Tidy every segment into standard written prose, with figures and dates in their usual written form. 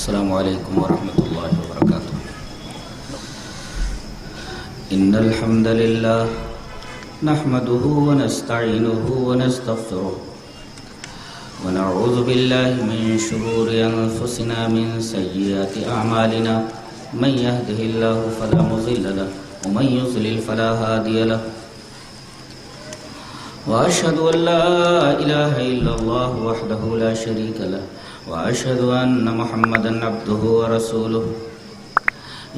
السلام علیکم ورحمۃ اللہ وبرکاتہ. ان الحمد للہ نحمده ونستعینه ونستغفره ونعوذ باللہ من شرور انفسنا من سیئات اعمالنا من يهده الله فلا مضل له ومن يضلل فلا هادي له واشهد ان لا اله الا الله وحده لا شريك له واشهد ان محمدا عبده ورسوله.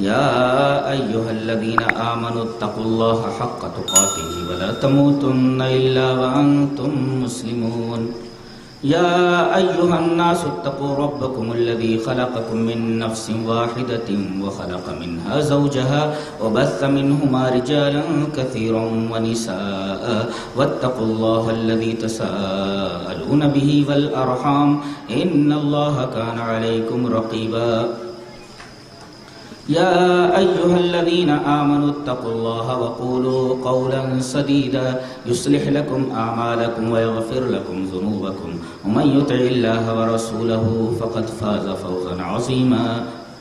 يا ايها الذين امنوا اتقوا الله حق تقاته ولا تموتن الا وانتم مسلمون. يا ايها الناس اتقوا ربكم الذي خلقكم من نفس واحدة وخلق منها زوجها وبث منهما رجالا كثيرا ونساء واتقوا الله الذي تساءلون به والارحام ان الله كان عليكم رقيبا. يا أيها الذين آمنوا اتقوا الله وقولوا قولا سديدا يصلح لكم أعمالكم ويغفر لكم ذنوبكم ومن يطع الله ورسوله فقد فاز فوزا عظيما.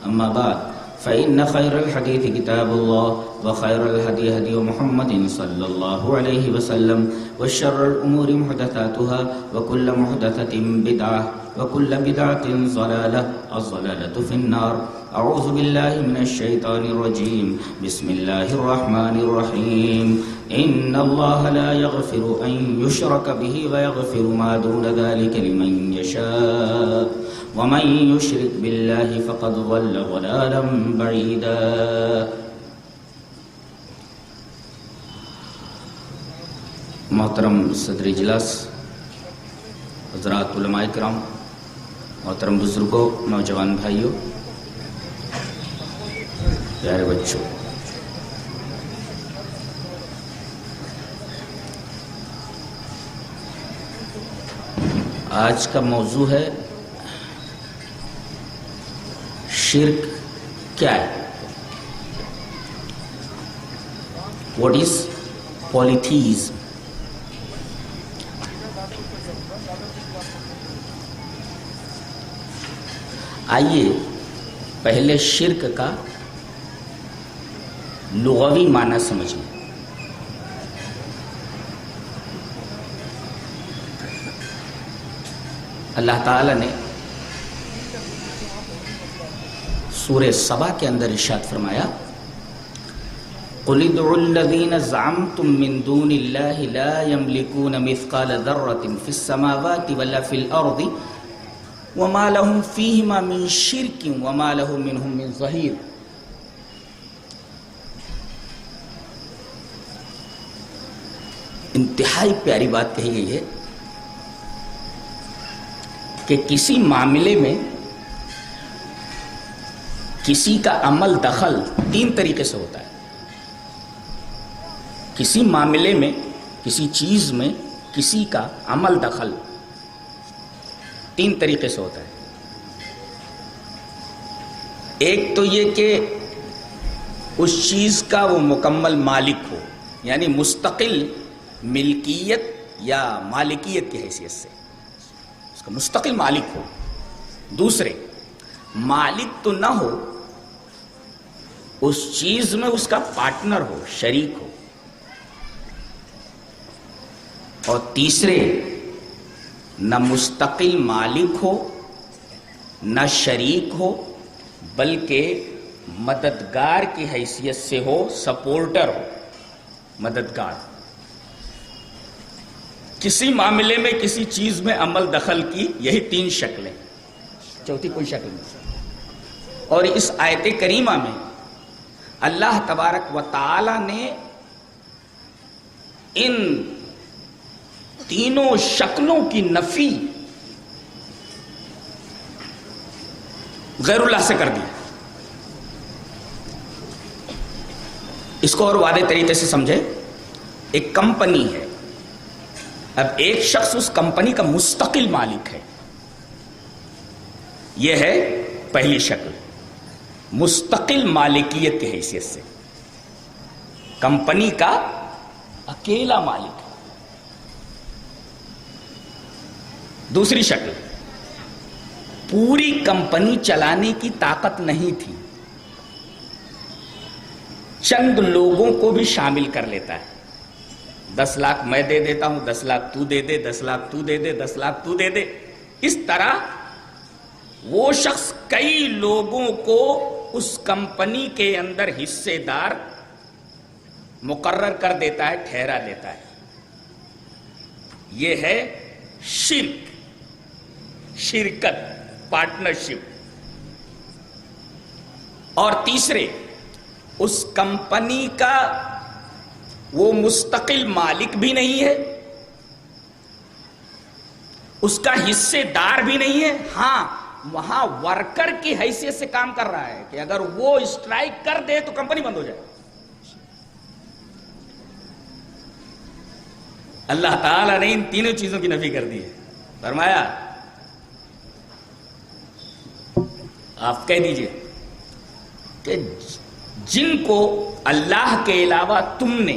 أما بعد فإن خير الحديث كتاب الله وخير الهدي هدي محمد صلى الله عليه وسلم وشر الأمور محدثاتها وكل محدثة بدعة وكل بدعة ضلالة الضلالة في النار. أعوذ بالله من الشيطان الرجيم. بسم الله الرحمن الرحيم. إن الله لا يغفر أن يشرك به ويغفر ما دون ذلك لمن يشاء ومن يشرك بالله فقد ضل ضلالا بعيدا. محترم صدر اجلاس، حضرات علماء کرام، محترم بزرگوں، نوجوان بھائیوں، پیارے بچوں، آج کا موضوع ہے شرک کیا ہے. What is polytheism? آئیے پہلے شرک کا لغوی معنی سمجھیں. اللہ تعالی نے سورہ سبا کے اندر ارشاد فرمایا، قُلِ ادْعُوا الَّذِينَ زَعَمْتُم مِّن دُونِ اللَّهِ لَا يَمْلِكُونَ مِثْقَالَ ذَرَّةٍ فِي السَّمَاوَاتِ وَلَا فِي الْأَرْضِ وَمَا لَهُمْ فِيهِمَا مِن شِرْكٍ وَمَا لَهُ مِنْهُم مِّن ظَهِيرٍ. انتہائی پیاری بات کہی گئی ہے کہ کسی معاملے میں کسی کا عمل دخل تین طریقے سے ہوتا ہے. کسی معاملے میں، کسی چیز میں کسی کا عمل دخل تین طریقے سے ہوتا ہے. ایک تو یہ کہ اس چیز کا وہ مکمل مالک ہو، یعنی مستقل ملکیت یا مالکیت کی حیثیت سے اس کا مستقل مالک ہو. دوسرے، مالک تو نہ ہو، اس چیز میں اس کا پارٹنر ہو، شریک ہو. اور تیسرے، نہ مستقل مالک ہو نہ شریک ہو بلکہ مددگار کی حیثیت سے ہو، سپورٹر ہو، مددگار. کسی معاملے میں کسی چیز میں عمل دخل کی یہی تین شکلیں، چوتھی کوئی شکل نہیں. اور اس آیت کریمہ میں اللہ تبارک و تعالی نے ان تینوں شکلوں کی نفی غیر اللہ سے کر دی. اس کو اور واضح طریقے سے سمجھے. ایک کمپنی ہے، اب ایک شخص اس کمپنی کا مستقل مالک ہے. یہ ہے پہلی شکل، مستقل مالکیت کی حیثیت سے کمپنی کا اکیلا مالک ہے. دوسری شکل، پوری کمپنی چلانے کی طاقت نہیں تھی، چند لوگوں کو بھی شامل کر لیتا ہے. 10 لاکھ میں دے دیتا ہوں، 10 لاکھ تو دے دے، 10 لاکھ تو دے دے، 10 لاکھ تو دے دے. اس طرح وہ شخص کئی لوگوں کو اس کمپنی کے اندر حصے دار مقرر کر دیتا ہے، ٹھہرا لیتا ہے. یہ ہے شرکت، پارٹنرشپ. اور تیسرے، اس کمپنی کا وہ مستقل مالک بھی نہیں ہے، اس کا حصے دار بھی نہیں ہے. ہاں، وہاں ورکر کی حیثیت سے کام کر رہا ہے کہ اگر وہ اسٹرائک کر دے تو کمپنی بند ہو جائے. اللہ تعالیٰ نے ان تینوں چیزوں کی نفی کر دی ہے. فرمایا آپ کہہ دیجئے کہ جن کو اللہ کے علاوہ تم نے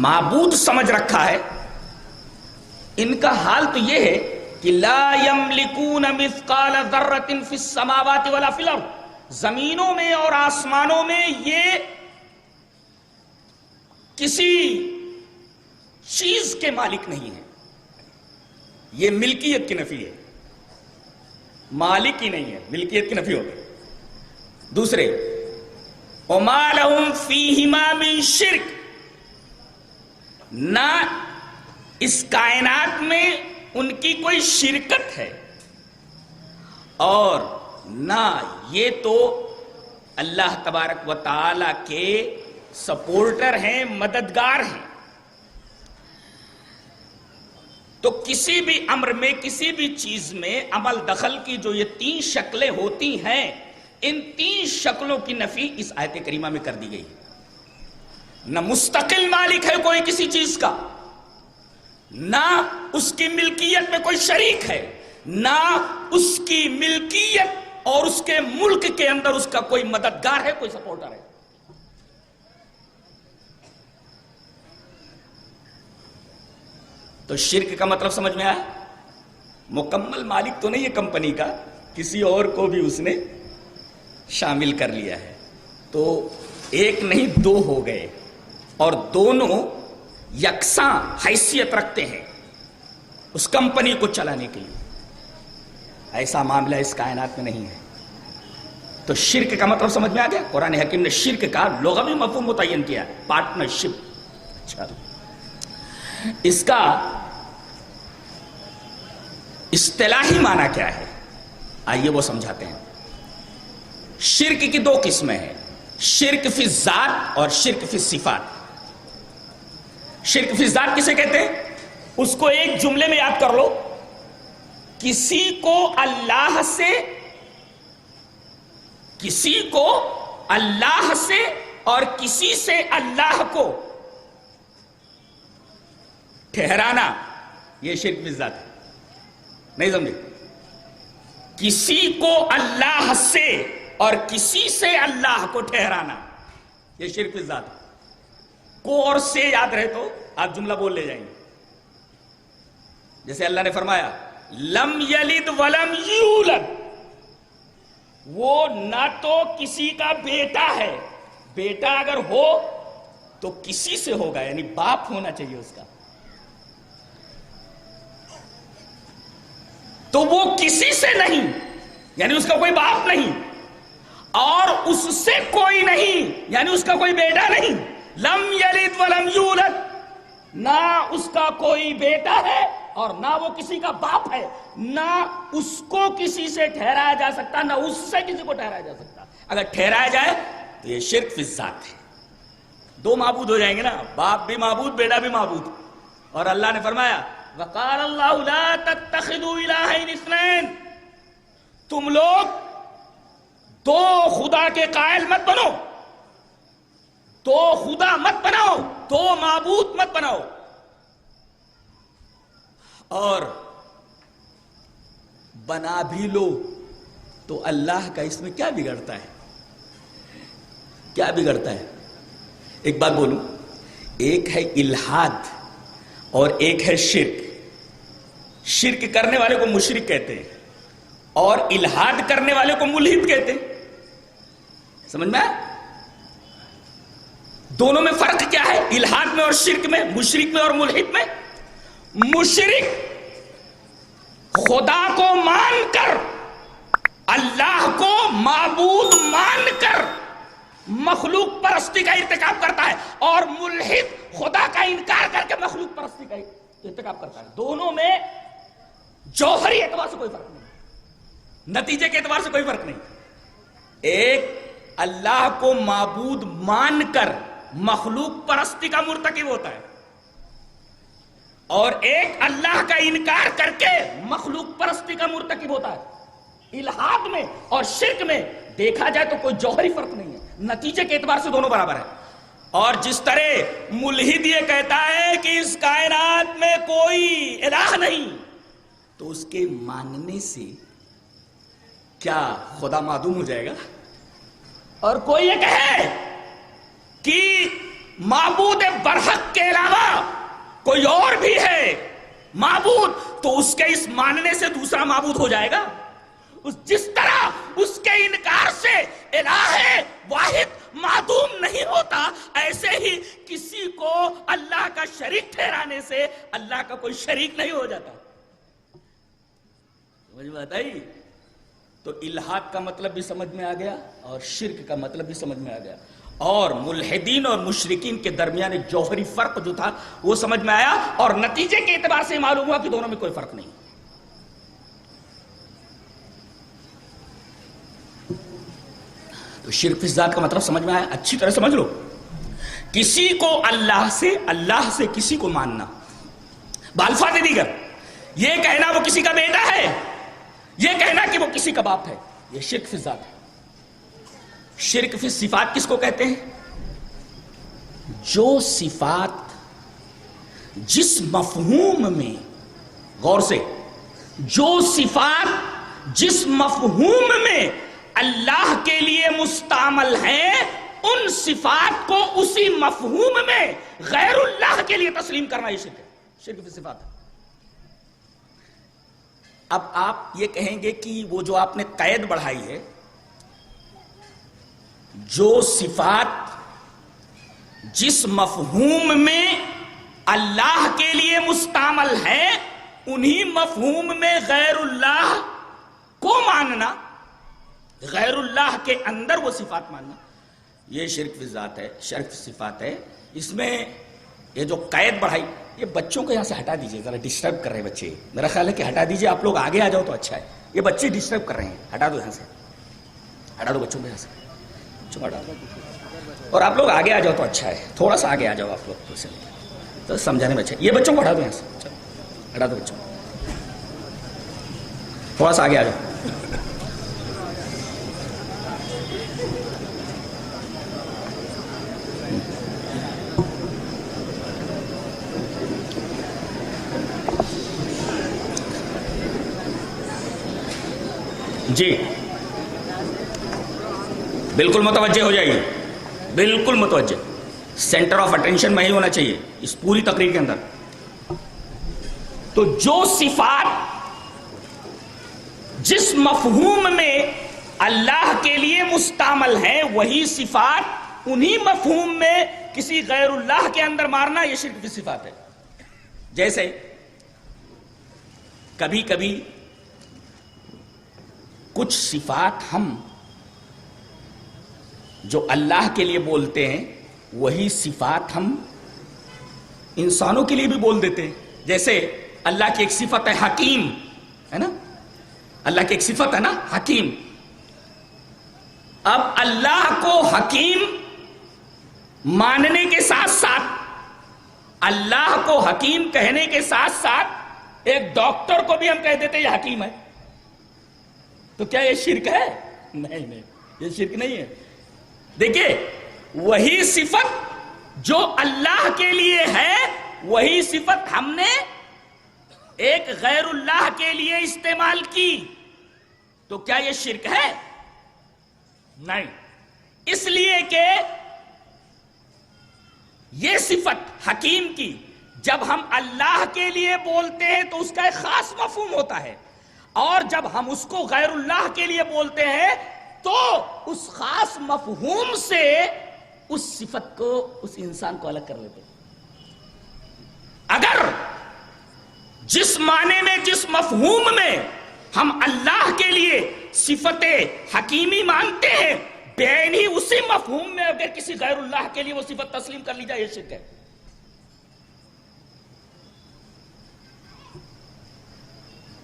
معبود سمجھ رکھا ہے، ان کا حال تو یہ ہے کہ لا یملکون مثقال ذرۃ فی السماوات ولا فی الارض، زمینوں میں اور آسمانوں میں یہ کسی چیز کے مالک نہیں ہے. یہ ملکیت کی نفی ہے، مالک ہی نہیں ہے، ملکیت کی نفی ہوتی. دوسرے، وما لہم فیہما من شرک، نہ اس کائنات میں ان کی کوئی شرکت ہے، اور نہ یہ تو اللہ تبارک و تعالی کے سپورٹر ہیں، مددگار ہیں. تو کسی بھی امر میں، کسی بھی چیز میں عمل دخل کی جو یہ 3 شکلیں ہوتی ہیں، ان 3 شکلوں کی نفی اس آیت کریمہ میں کر دی گئی. نہ مستقل مالک ہے کوئی کسی چیز کا، نہ اس کی ملکیت میں کوئی شریک ہے، نہ اس کی ملکیت اور اس کے ملک کے اندر اس کا کوئی مددگار ہے، کوئی سپورٹر ہے. تو شرک کا مطلب سمجھ میں آیا؟ مکمل مالک تو نہیں ہے کمپنی کا، کسی اور کو بھی اس نے شامل کر لیا ہے. تو ایک نہیں 2 ہو گئے، اور دونوں یکساں حیثیت رکھتے ہیں اس کمپنی کو چلانے کے لیے. ایسا معاملہ اس کائنات میں نہیں ہے. تو شرک کا مطلب سمجھ میں آ گیا. قرآن حکیم نے شرک کا لغوی مفہوم متعین کیا، پارٹنرشپ. چلو، اس کا اصطلاحی معنی کیا ہے؟ آئیے وہ سمجھاتے ہیں. شرک کی 2 قسمیں ہیں، شرک فی الذات اور شرک فی الصفات. شرک فی الذات کسے کہتے ہیں؟ اس کو ایک جملے میں یاد کر لو. کسی کو اللہ سے اور کسی سے اللہ کو ٹھہرانا، یہ شرک فی الذات ہے. نہیں سمجھے؟ کسی کو اللہ سے اور کسی سے اللہ کو ٹھہرانا، یہ شرک فی الذات ہے. کو اور سے یاد رہے تو آپ جملہ بول لے جائیں گے. جیسے اللہ نے فرمایا لم یلد ولم یولد، وہ نہ تو کسی کا بیٹا ہے، بیٹا اگر ہو تو کسی سے ہوگا، یعنی باپ ہونا چاہیے اس کا. تو وہ کسی سے نہیں، یعنی اس کا کوئی باپ نہیں، اور اس سے کوئی نہیں، یعنی اس کا کوئی بیٹا نہیں. لم یلد ولم یولد، نہ اس کا کوئی بیٹا ہے اور نہ وہ کسی کا باپ ہے، نہ اس کو کسی سے ٹھہرایا جا سکتا، نہ اس سے کسی کو ٹھہرایا جا سکتا. اگر ٹھہرایا جائے تو یہ شرک فی الذات ہے. 2 معبود ہو جائیں گے نا، باپ بھی معبود، بیٹا بھی معبود. اور اللہ نے فرمایا وقال اللہ لا تتخذوا الہین اثنین، تم لوگ 2 خدا کے قائل مت بنو، 2 خدا مت بناؤ، 2 معبود مت بناؤ. اور بنا بھی لو تو اللہ کا اس میں کیا بگڑتا ہے؟ کیا بگڑتا ہے؟ ایک بات بولوں، ایک ہے الحاد اور ایک ہے شرک. شرک کرنے والے کو مشرک کہتے ہیں، اور الحاد کرنے والے کو ملحد کہتے ہیں. سمجھ میں آیا؟ دونوں میں فرق کیا ہے؟ الحاد میں اور شرک میں، مشرک میں اور ملحد میں. مشرک خدا کو مان کر، اللہ کو معبود مان کر مخلوق پرستی کا ارتکاب کرتا ہے، اور ملحد خدا کا انکار کر کے مخلوق پرستی کا ارتکاب کرتا ہے. دونوں میں جوہری اعتبار سے کوئی فرق نہیں، نتیجے کے اعتبار سے کوئی فرق نہیں. ایک اللہ کو معبود مان کر مخلوق پرستی کا مرتکب ہوتا ہے، اور ایک اللہ کا انکار کر کے مخلوق پرستی کا مرتکب ہوتا ہے. الحاد میں اور شرک میں دیکھا جائے تو کوئی جوہری فرق نہیں ہے، نتیجے کے اعتبار سے دونوں برابر ہیں. اور جس طرح ملحد یہ کہتا ہے کہ اس کائنات میں کوئی الہ نہیں، تو اس کے ماننے سے کیا خدا معدوم ہو جائے گا؟ اور کوئی یہ کہے کہ معبود برحق کے علاوہ کوئی اور بھی ہے معبود، تو اس کے اس ماننے سے دوسرا معبود ہو جائے گا. جس طرح اس کے انکار سے الہ واحد معدوم نہیں ہوتا، ایسے ہی کسی کو اللہ کا شریک ٹھہرانے سے اللہ کا کوئی شریک نہیں ہو جاتا. سمجھ میں آتا ہے؟ تو الحاد کا مطلب بھی سمجھ میں آ گیا اور شرک کا مطلب بھی سمجھ میں آ گیا، اور ملحدین اور مشرکین کے درمیان ایک جوہری فرق جو تھا وہ سمجھ میں آیا، اور نتیجے کے اعتبار سے معلوم ہوا کہ دونوں میں کوئی فرق نہیں. تو شرک فی الذات کا مطلب سمجھ میں آیا؟ اچھی طرح سمجھ لو. کسی کو اللہ سے کسی کو ماننا، بالفاظ دیگر یہ کہنا وہ کسی کا بیٹا ہے، یہ کہنا کہ وہ کسی کا باپ ہے، یہ شرک فی الذات ہے. شرک فی صفات کس کو کہتے ہیں؟ جو صفات جس مفہوم میں، غور سے، جو صفات جس مفہوم میں اللہ کے لیے مستعمل ہیں، ان صفات کو اسی مفہوم میں غیر اللہ کے لیے تسلیم کرنا یہ شرک ہے، شرک فی صفات ہے. اب آپ یہ کہیں گے کہ وہ جو آپ نے قید بڑھائی ہے، جو صفات جس مفہوم میں اللہ کے لیے مستعمل ہے، انہی مفہوم میں غیر اللہ کو ماننا، غیر اللہ کے اندر وہ صفات ماننا، یہ شرک فی ذات ہے، شرک فی صفات ہے. اس میں یہ جو قید بڑھائی، یہ بچوں کو یہاں سے ہٹا دیجئے، ذرا ڈسٹرب کر رہے ہیں بچے. میرا خیال ہے کہ ہٹا دیجئے، آپ لوگ آگے آ جاؤ تو اچھا ہے. یہ بچے ڈسٹرب کر رہے ہیں، ہٹا دو یہاں سے، ہٹا دو بچوں کو یہاں سے، اور آپ لوگ آگے آ جاؤ تو اچھا ہے. تھوڑا سا آگے آ جاؤ آپ لوگ تو سمجھانے میں اچھا ہے. یہ بچوں کو ہٹا دو یہاں سے، چلو ہٹا دو بچوں کو، تھوڑا سا آگے آ جاؤ. جی بالکل متوجہ ہو جائیے، بالکل متوجہ، سینٹر آف اٹینشن میں ہی ہونا چاہیے اس پوری تقریر کے اندر. تو جو صفات جس مفہوم میں اللہ کے لیے مستعمل ہیں، وہی صفات انہی مفہوم میں کسی غیر اللہ کے اندر مارنا، یہ شرک کی صفات ہے. جیسے کبھی کبھی کچھ صفات ہم جو اللہ کے لیے بولتے ہیں، وہی صفات ہم انسانوں کے لیے بھی بول دیتے ہیں. جیسے اللہ کی ایک صفت ہے حکیم، ہے نا، اللہ کی ایک صفت ہے نا حکیم. اب اللہ کو حکیم ماننے کے ساتھ ساتھ، اللہ کو حکیم کہنے کے ساتھ ساتھ ایک ڈاکٹر کو بھی ہم کہہ دیتے یہ حکیم ہے، تو کیا یہ شرک ہے؟ نہیں، یہ شرک نہیں ہے. دیکھیے، وہی صفت جو اللہ کے لیے ہے، وہی صفت ہم نے ایک غیر اللہ کے لیے استعمال کی، تو کیا یہ شرک ہے؟ نہیں، اس لیے کہ یہ صفت حکیم کی جب ہم اللہ کے لیے بولتے ہیں تو اس کا ایک خاص مفہوم ہوتا ہے. اور جب ہم اس کو غیر اللہ کے لیے بولتے ہیں تو اس خاص مفہوم سے اس صفت کو، اس انسان کو الگ کر لیتے ہیں۔ اگر جس معنی میں، جس مفہوم میں ہم اللہ کے لیے صفت حکیمی مانتے ہیں، بین ہی اسی مفہوم میں اگر کسی غیر اللہ کے لیے وہ صفت تسلیم کر لی جائے، یہ شرک ہے۔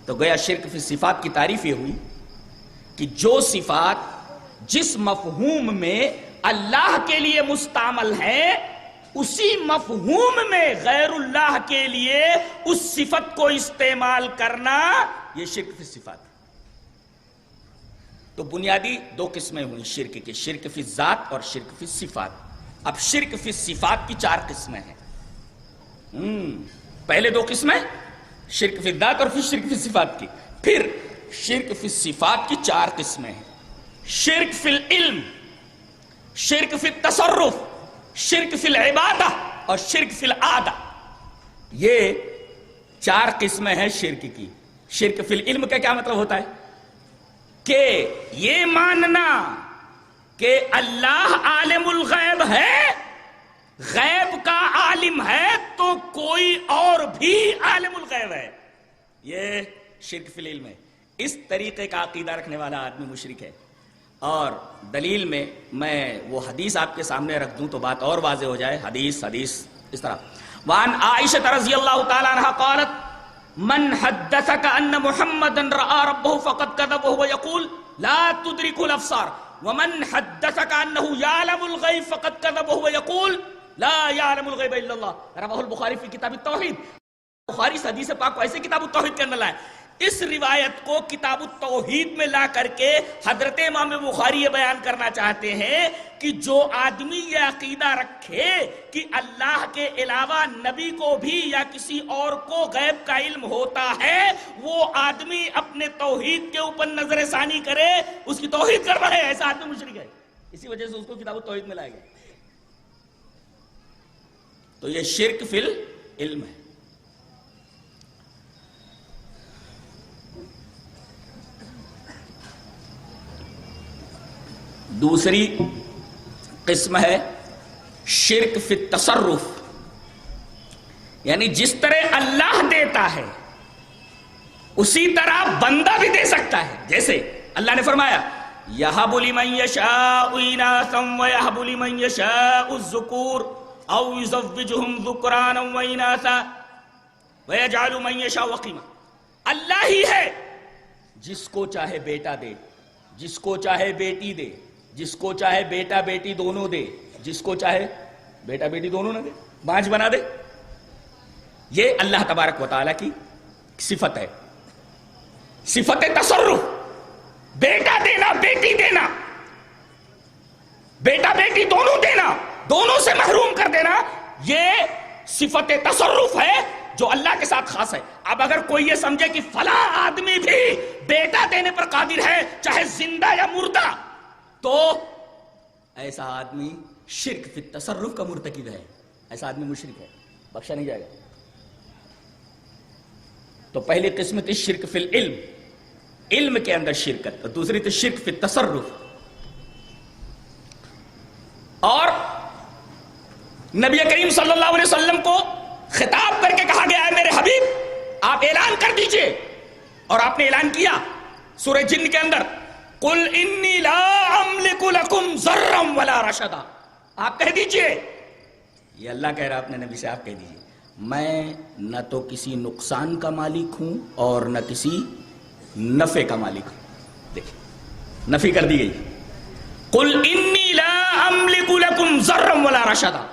تو گویا شرک فی صفات کی تعریف یہ ہوئی کہ جو صفات جس مفہوم میں اللہ کے لیے مستعمل ہیں، اسی مفہوم میں غیر اللہ کے لیے اس صفت کو استعمال کرنا، یہ شرک فی صفات۔ تو بنیادی دو قسمیں ہوئی شرک کی، شرک فی ذات اور شرک فی صفات۔ اب شرک فی صفات کی 4 قسمیں ہیں۔ پہلے 2 قسمیں شرک فی ذات اور پھر شرک فی صفات کی، پھر شرک فی صفات کی 4 قسمیں ہیں۔ شرک فی العلم، شرک فی التصرف، شرک فی العبادہ اور شرک فی العادہ، یہ 4 قسمیں ہیں شرک کی۔ شرک فی العلم کا کیا مطلب ہوتا ہے؟ کہ یہ ماننا کہ اللہ عالم الغیب ہے، غیب کا عالم ہے تو کوئی اور بھی عالم الغیب ہے، یہ شرک فی العلم ہے۔ اس طریقے کا عقیدہ رکھنے والا آدمی مشرک ہے۔ اور دلیل میں وہ حدیث آپ کے سامنے رکھ دوں تو بات اور واضح ہو جائے۔ حدیث اس طرح، وعن عائشہ رضی اللہ تعالی عنہ قالت من حدثك ان محمدا رأى ربه فقد كذب وهو يقول لا تدرك الابصار ومن حدثك انه يعلم الغيب فقد كذب وهو يقول لا يعلم الغيب الا الله، رواه البخاری فی کتاب التوحید۔ بخاری اس حدیث پاک کو ایسے کتاب التوحید کے اندر لائے، اس روایت کو کتاب التوحید میں لا کر کے حضرت امام بخاری یہ بیان کرنا چاہتے ہیں کہ جو آدمی یہ عقیدہ رکھے کہ اللہ کے علاوہ نبی کو بھی یا کسی اور کو غیب کا علم ہوتا ہے، وہ آدمی اپنے توحید کے اوپر نظر ثانی کرے، اس کی توحید کر رہے، ایسا آدمی مشرک ہے۔ اسی وجہ سے اس کو کتاب التوحید میں لائے گئے۔ تو یہ شرک فی العلم ہے۔ دوسری قسم ہے شرک فی التصرف، یعنی جس طرح اللہ دیتا ہے اسی طرح بندہ بھی دے سکتا ہے۔ جیسے اللہ نے فرمایا یَهَبُ لِمَن يَشَاءُ إِنَاثًا وَيَهَبُ لِمَن يَشَاءُ الذُّكُورَ أَوْ يُزَوِّجُهُمْ ذُكْرَانًا وَإِنَاثًا وَيَجْعَلُ مَن يَشَاءُ عَقِيمًا۔ اللہ ہی ہے جس کو چاہے بیٹا دے، جس کو چاہے بیٹی دے، جس کو چاہے بیٹا بیٹی دونوں دے، جس کو چاہے بیٹا بیٹی دونوں نہ دے، بانجھ بنا دے۔ یہ اللہ تبارک و تعالیٰ کی صفت ہے، صفت تصرف۔ بیٹا دینا، بیٹی دینا، بیٹا بیٹی دونوں دینا، دونوں سے محروم کر دینا، یہ صفت تصرف ہے جو اللہ کے ساتھ خاص ہے۔ اب اگر کوئی یہ سمجھے کہ فلاں آدمی بھی بیٹا دینے پر قادر ہے چاہے زندہ یا مردہ، تو ایسا آدمی شرک فی التصرف کا مرتکب ہے، ایسا آدمی مشرک ہے، بخشا نہیں جائے گا۔ تو پہلی قسم تھی شرک فی العلم، علم کے اندر شرکت، اور دوسری تھی شرک فی التصرف۔ اور نبی کریم صلی اللہ علیہ وسلم کو خطاب کر کے کہا گیا ہے میرے حبیب آپ اعلان کر دیجئے، اور آپ نے اعلان کیا سورہ جن کے اندر قل انی لا املک لکم ضرا ولا رشدا۔ آپ کہہ دیجئے، یہ اللہ کہہ رہا اپنے نبی سے، آپ کہہ دیجئے میں نہ تو کسی نقصان کا مالک ہوں اور نہ کسی نفع کا مالک ہوں۔ دیکھیں نفی کر دی گئی، قل انی لا املک لکم ضرا ولا رشدا،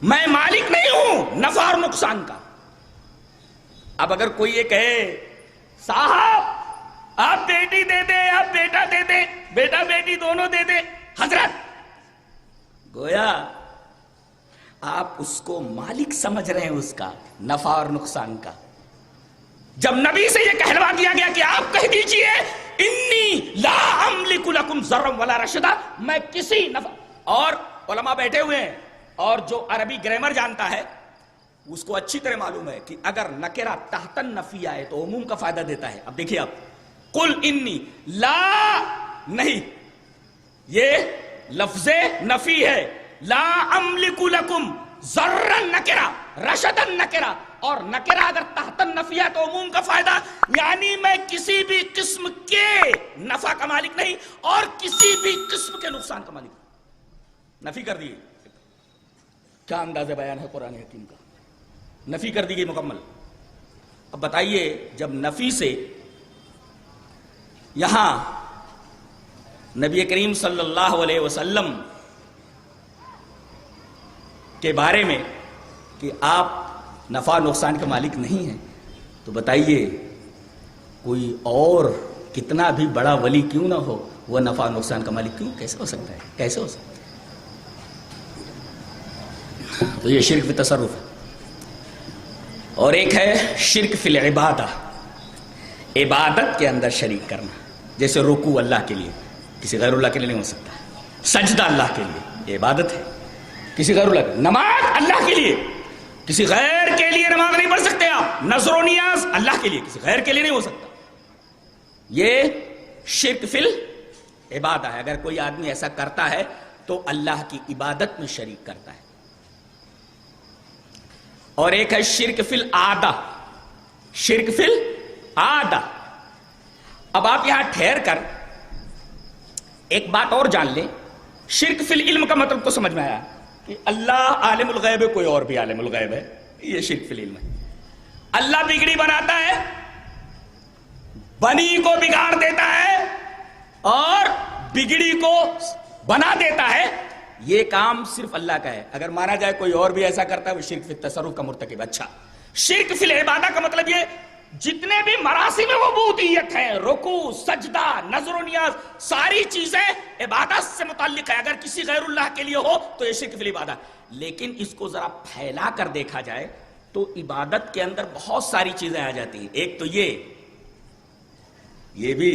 میں مالک نہیں ہوں نفع اور نقصان کا۔ اب اگر کوئی یہ کہے صاحب آپ بیٹی دے دے، آپ بیٹا دے دے، بیٹا بیٹی دونوں دے دے، حضرت گویا آپ اس کو مالک سمجھ رہے ہیں اس کا نفع اور نقصان کا۔ جب نبی سے یہ کہلوا دیا گیا کہ آپ کہہ دیجئے انی لا املک لکم ضرا ولا رشدا، میں کسی نفع، اور علماء بیٹھے ہوئے ہیں اور جو عربی گرامر جانتا ہے اس کو اچھی طرح معلوم ہے کہ اگر نکرہ تحت النفی آئے تو عموم کا فائدہ دیتا ہے. اب دیکھیے آپ، قل انی لا نہیں، یہ لفظ نفی ہے. لا املک لکم ذرا نکرہ رشدا نکرہ، اور نکرہ اگر تحت النفی ہے تو عموم کا فائدہ، یعنی میں کسی بھی قسم کے نفع کا مالک نہیں اور کسی بھی قسم کے نقصان کا مالک نہیں. نفی کر دیے. کیا انداز بیان ہے قرآن حکیم کا، نفی کر دی گئی مکمل. اب بتائیے جب نفی سے یہاں نبی کریم صلی اللہ علیہ وسلم کے بارے میں کہ آپ نفع نقصان کے مالک نہیں ہیں، تو بتائیے کوئی اور کتنا بھی بڑا ولی کیوں نہ ہو وہ نفع نقصان کا مالک کیسے ہو سکتا ہے؟ کیسے ہو سکتا ہے؟ تو یہ شرک فی تصرف ہے. اور ایک ہے شرک فی العبادہ، عبادت کے اندر شریک کرنا. جیسے رکوع اللہ کے لیے، کسی غیر اللہ کے لیے نہیں ہو سکتا. سجدہ اللہ کے لیے، یہ عبادت ہے، کسی غیر اللہ. نماز اللہ کے لیے، کسی غیر کے لیے نماز نہیں پڑھ سکتے آپ. نذر و نیاز اللہ کے لیے، کسی غیر کے لیے نہیں ہو سکتا. یہ شرک فی العبادہ ہے. اگر کوئی آدمی ایسا کرتا ہے تو اللہ کی عبادت میں شریک کرتا ہے. اور ایک ہے شرک فی العادہ، شرک فی العادہ. اب آپ یہاں ٹھہر کر ایک بات اور جان لیں. شرک فی العلم کا مطلب تو سمجھ میں آیا کہ اللہ عالم الغیب ہے، کوئی اور بھی عالم الغیب ہے. یہ شرک فی العلم ہے. اللہ بگڑی بناتا ہے، بنی کو بگاڑ دیتا ہے اور بگڑی کو بنا دیتا ہے. یہ کام صرف اللہ کا ہے. اگر مانا جائے کوئی اور بھی ایسا کرتا ہے وہ شرک فی التصرف کا مرتکب. اچھا، شرک فی العبادہ کا مطلب یہ جتنے بھی مراسم عبودیت ہیں، رکوع، سجدہ، نذر و نیاز، ساری چیزیں عبادت سے متعلق ہے. اگر کسی غیر اللہ کے لیے ہو تو یہ شرک فی العبادہ. لیکن اس کو ذرا پھیلا کر دیکھا جائے تو عبادت کے اندر بہت ساری چیزیں آ جاتی ہیں. ایک تو یہ بھی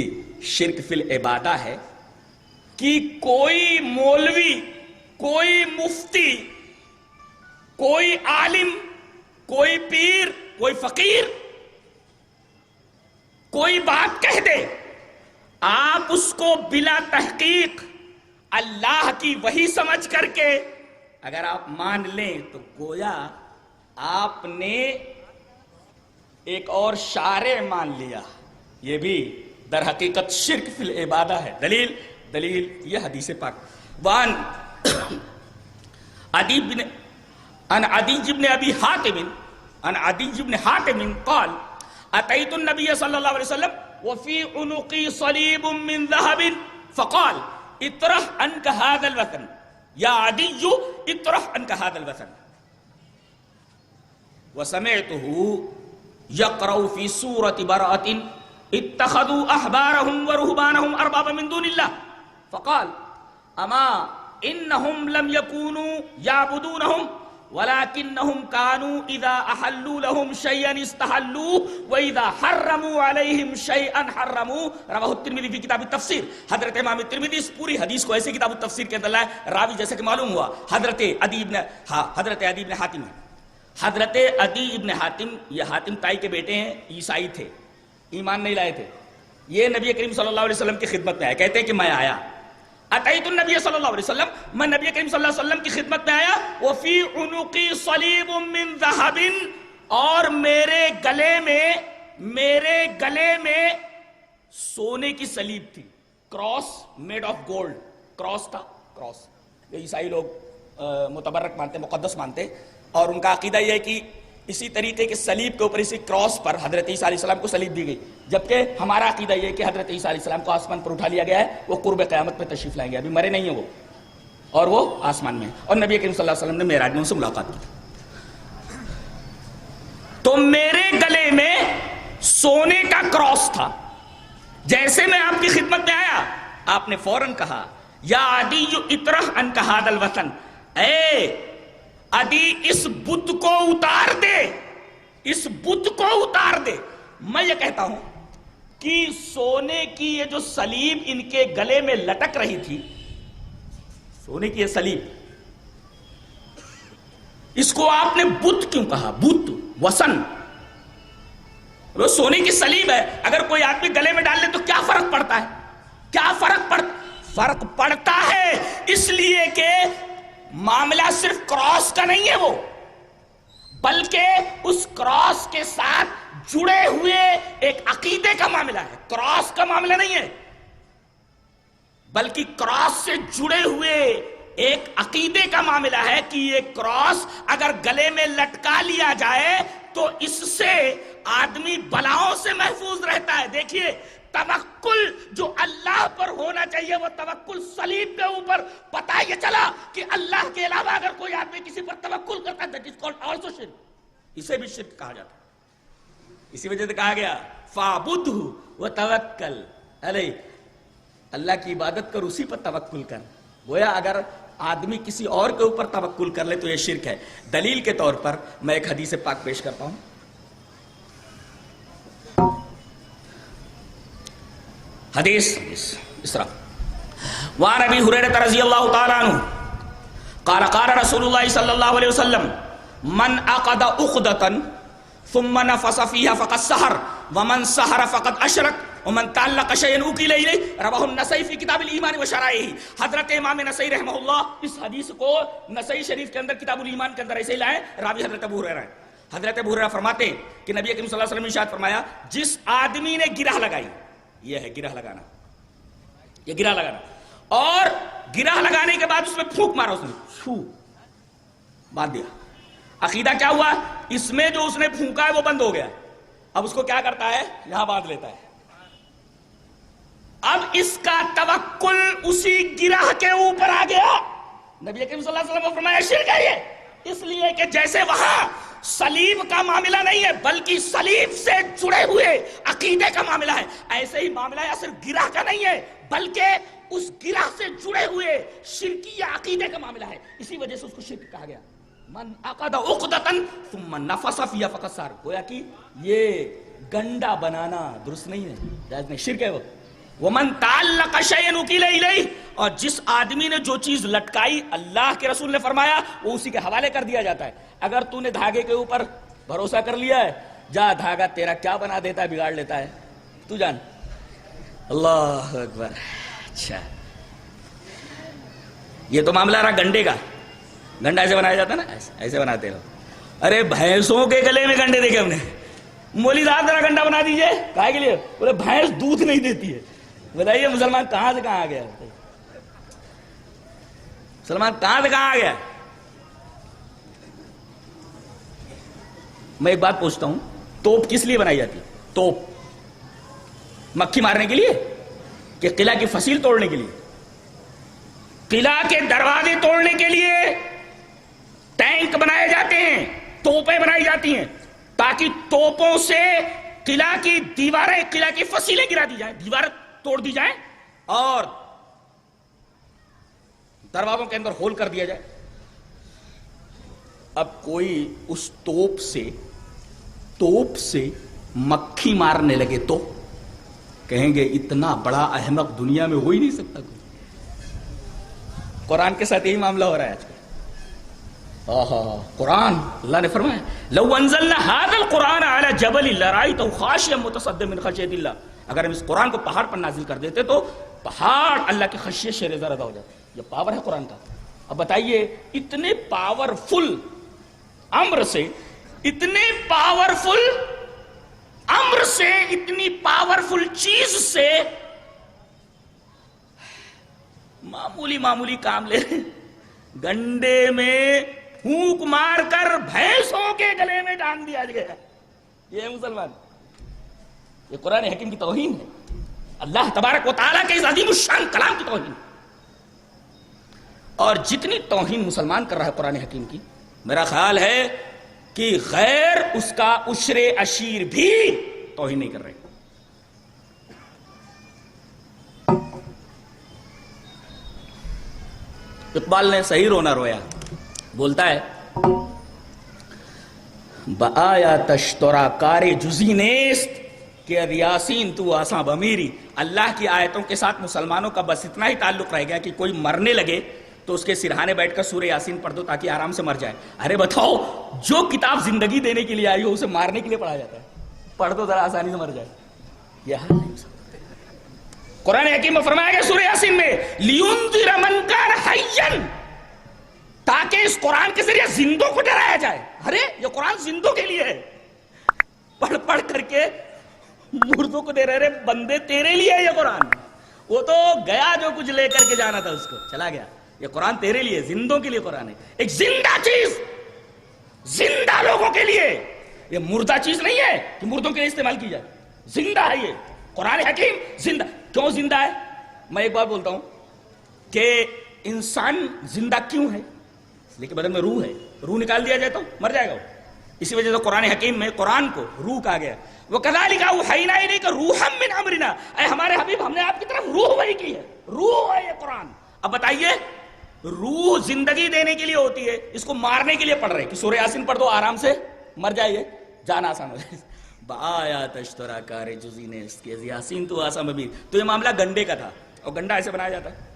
شرک فی العبادہ ہے کہ کوئی مولوی، کوئی مفتی، کوئی عالم، کوئی پیر، کوئی فقیر کوئی بات کہہ دے، آپ اس کو بلا تحقیق اللہ کی وحی سمجھ کر کے اگر آپ مان لیں تو گویا آپ نے ایک اور شارع مان لیا. یہ بھی در حقیقت شرک فی العبادہ ہے. دلیل یہ حدیث پاک. وان عدی بن ابی حاتم قال اتيت النبي صلى الله عليه وسلم وفي عنقي صليب من ذهب فقال اطرح عنك هذا الوثن يا عدي اطرح عنك هذا الوثن. وسمعته يقرأ في سورة براءة اتخذوا أحبارهم ورهبانهم أربابا من دون الله فقال أما إنهم لم يكونوا يعبدونهم ولكنهم كانوا إذا أحلوا لهم شيئا استحلوه وإذا حرموا عليهم شيئا حرموه. رواه الترمذی في کتاب التفسیر. حضرت امام الترمذی اس پوری حدیث کو ایسے کتاب التفسیر کے اندر لائے. راوی جیسے کہ معلوم ہوا حضرت عدی ابن حاتم ہے. حضرت عدی ابن حاتم یہ حاتم تائی کے بیٹے ہیں، عیسائی تھے، ایمان نہیں لائے تھے. یہ نبی کریم صلی اللہ علیہ وسلم کی خدمت میں آئے. کہتے ہیں کہ میں آیا اتیت النبی صلی اللہ علیہ وسلم، میں نبی کریم صلی اللہ علیہ وسلم کی خدمت میں آیا. وفی عنقی صلیب من ذہب، اور میرے گلے میں سونے کی صلیب تھی. Cross made of gold, cross تھا. کراس یہ عیسائی لوگ متبرک مانتے، مقدس مانتے، اور ان کا عقیدہ یہ ہے کہ اسی طریقے کے صلیب کے اوپر، اسی کراس پر حضرت عیسیٰ علیہ السلام کو صلیب دی گئی. جبکہ ہمارا عقیدہ یہ ہے کہ حضرت عیسیٰ علیہ السلام کو آسمان پر اٹھا لیا گیا ہے. وہ قرب قیامت پہ تشریف لائیں گے، ابھی مرے نہیں ہیں وہ، اور وہ آسمان میں ہیں. اور نبی کریم صلی اللہ علیہ وسلم نے معراج میں ان سے ملاقات کی. تو میرے گلے میں سونے کا کراس تھا. جیسے میں آپ کی خدمت میں آیا، آپ نے فوراً کہا یا عدی اطرح عنک ھذا الوثن، اے عدی اس بت کو اتار دے، اس بت کو اتار دے. میں یہ کہتا ہوں کہ سونے کی یہ جو صلیب ان کے گلے میں لٹک رہی تھی، سونے کی یہ صلیب، اس کو آپ نے بت کیوں کہا؟ بت، وثن، وہ سونے کی سلیب ہے، اگر کوئی آدمی گلے میں ڈال لے تو کیا فرق پڑتا ہے؟ کیا فرق پڑتا ہے اس لیے کہ معاملہ صرف کراس کا نہیں ہے وہ، بلکہ اس کراس کے ساتھ جڑے ہوئے ایک عقیدے کا معاملہ ہے۔ کراس کا معاملہ نہیں ہے، بلکہ کراس سے جڑے ہوئے ایک عقیدے کا معاملہ ہے کہ یہ کراس اگر گلے میں لٹکا لیا جائے تو اس سے آدمی بلاؤں سے محفوظ رہتا ہے۔ دیکھیے، توکل جو اللہ پر ہونا چاہیے وہ توکل صلیب کے اوپر، پتہ یہ چلا کہ اللہ کے علاوہ اگر کوئی آدمی کسی پر توکل کرتا ہے that is called also shirk، اسے بھی شرک کہا جاتا ہے۔ اسی وجہ سے کہا گیا فَاعْبُدْهُ وَتَوَكَّلْ عَلَيْهِ، اللہ کی عبادت کر، اسی پر توکل کر۔ گویا اگر آدمی کسی اور کے اوپر توکل کر لے تو یہ شرک ہے۔ دلیل کے طور پر میں ایک حدیث پاک پیش کرتا ہوں۔ حدیث اسرا وعن ابی ہریرہ رضی اللہ تعالی عنہ قال قال رسول اللہ صلی اللہ علیہ وسلم من عقد عقدۃ ثم نفث فيها فقد سحر ومن سحر فقد اشرک ومن تعلق شيئا وكل اليه رواه النسائی فی کتاب الایمان وشرائعہ۔ حضرت امام نسائی رحمہ اللہ اس حدیث کو نسائی شریف کے اندر کتاب الایمان کے اندر ایسے ہی لائے، راوی حضرت ابو ہریرہ ہے۔ حضرت ابو ہریرہ فرماتے ہیں کہ نبی کریم صلی اللہ علیہ وسلم نے ارشاد فرمایا جس آدمی نے گرہ لگائی، یہ ہے گرہ لگانا، یہ گرہ لگانا، اور گرہ لگانے کے بعد اس میں پھونک مارا، اس نے چھو باندھ دیا، عقیدہ کیا ہوا؟ اس میں جو اس نے پھونکا ہے وہ بند ہو گیا، اب اس کو کیا کرتا ہے؟ یہاں باندھ لیتا ہے۔ اب اس کا توکل اسی گرہ کے اوپر آ گیا۔ نبی کریم صلی اللہ علیہ وسلم نے فرمایا شرک ہے یہ، اس لیے کہ جیسے وہاں صلیب کا معاملہ نہیں ہے بلکہ صلیب سے جڑے ہوئے عقیدے کا معاملہ ہے، ایسے ہی معاملہ ہے صرف گرہ کا نہیں ہے بلکہ اس گرہ سے جڑے ہوئے شرکی یا عقیدے کا معاملہ ہے، اسی وجہ سے اس کو شرک کہا گیا۔ من عقد عقدۃ ثم نفث فيها فقد سحر، گویا کہ یہ گنڈا بنانا درست نہیں ہے، جائز نہیں، شرک ہے وہ۔ ومن تعلق شيئا وكل اليه، اور جس آدمی نے جو چیز لٹکائی اللہ کے رسول نے فرمایا وہ اسی کے حوالے کر دیا جاتا ہے۔ اگر تو نے دھاگے کے اوپر بھروسہ کر لیا ہے، جا دھاگا تیرا کیا بنا دیتا ہے، بگاڑ لیتا ہے، تو جان۔ اللہ اکبر۔ اچھا، یہ تو معاملہ رہا گنڈے کا۔ گنڈا ایسے بنایا جاتا ہے نا، ایسے بناتے ہو۔ ارے بھینسوں کے گلے میں گنڈے دیکھے ہم نے، مولی صاحب ذرا گنڈا بنا دیجئے، کہے کے لیے؟ بولے بھینس دودھ نہیں دیتی ہے۔ بتائیے مسلمان کہاں سے کہاں آ گیا؟ مسلمان کہاں سے کہاں آ گیا؟ میں ایک بات پوچھتا ہوں، توپ کس لیے بنائی جاتی ہے؟ توپ مکھی مارنے کے لیے کہ قلعہ کی فصیل توڑنے کے لیے؟ قلعہ کے دروازے توڑنے کے لیے ٹینک بنائے جاتے ہیں، توپیں بنائی جاتی ہیں تاکہ توپوں سے قلعہ کی دیواریں، قلعہ کی فصیلیں گرا دی جائیں، دیواریں توڑ دی جائیں اور دروازوں کے اندر ہول کر دیا جائے۔ اب کوئی اس توپ سے مکھی مارنے لگے تو کہیں گے اتنا بڑا احمق دنیا میں ہو ہی نہیں سکتا کوئی۔ قرآن کے ساتھ یہی معاملہ ہو رہا ہے آج کل۔ قرآن اللہ نے فرمایا لو انزلنا هذا القرآن على جبل لرأيته خاشعا متصدعا من خشية الله، اگر ہم اس قرآن کو پہاڑ پر نازل کر دیتے تو پہاڑ اللہ کی خشیت سے ریزہ ریزہ ہو جاتا۔ یہ پاور ہے قرآن کا۔ اب بتائیے اتنے پاورفل امر سے، اتنے پاورفل امر سے، اتنی پاورفل چیز سے معمولی کام لے رہے، گنڈے میں پھونک مار کر بھینسوں کے گلے میں ڈال دیا گیا۔ یہ ہے مسلمان، یہ قرآن حکیم کی توہین ہے، اللہ تبارک و تعالیٰ کے اس عظیم الشان کلام کی توہین۔ اور جتنی توہین مسلمان کر رہا ہے قرآن حکیم کی، میرا خیال ہے کہ غیر اس کا عشر عشیر بھی توہین نہیں کر رہے۔ اقبال نے صحیح رونا رویا، بولتا ہے بآیا تشترا کار جزی نیست کہ ریاسین تو آساں بمیری۔ اللہ کی آیتوں کے ساتھ مسلمانوں کا بس اتنا ہی تعلق رہ گیا کہ کوئی مرنے لگے تو اس کے سرہانے بیٹھ کر سورہ یاسین پڑھ دو تاکہ آرام سے مر جائے. ارے بتاؤ، جو کتاب زندگی دینے کے لیے آئی ہو اسے مارنے کے لیے پڑھا جاتا ہے. پڑھ دو ذرا آسانی سے مر جائے. یہ حال نہیں. قرآن حکیم میں فرمایا گیا سورہ یاسین میں لِيُنذِرَ مَنْ كَانَ حَيًّا، تاکہ اس قرآن کے ذریعے زندوں کو ڈرایا جائے. ارے یہ قرآن زندوں کے لیے ہے. پڑھ پڑھ کر کے مردوں کو دے رہے بندے تیرے لیے ہے یہ قرآن. وہ تو گیا جو کچھ لے کر کے جانا تھا اس کو چلا گیا. یہ قرآن تیرے لیے، زندوں کے لیے قرآن ہے. ایک زندہ چیز زندہ لوگوں کے لیے. یہ مردہ چیز نہیں ہے کہ مردوں کے لیے استعمال کی جائے. زندہ ہے یہ قرآن حکیم. زندہ کیوں زندہ ہے؟ میں ایک بات بولتا ہوں کہ انسان زندہ کیوں ہے؟ اس لیے کہ بدن میں روح ہے. روح نکال دیا جائے تو مر جائے گا وہ. اسی وجہ سے قرآن حکیم میں قرآن کو روح کہا گیا. وَكَذَلِكَ أَوْحَيْنَا إِلَيْكَ رُوحًا مِّنْ أَمْرِنَا، اے ہمارے حبیب ہم نے آپ کی طرف روح وحی کی ہے. روح ہے یہ قرآن. اب بتائیے، روح زندگی دینے کے لیے ہوتی ہے، اس کو مارنے کے لیے پڑھ رہے کہ سورہ یاسین پڑھ دو آرام سے مر جائیے، جانا آسان ہو جائے. بآیات اشتراکار جزین اس کے یاسین تو آسان مبین. تو یہ معاملہ گنڈے کا تھا، اور گنڈا ایسے بنایا جاتا ہے.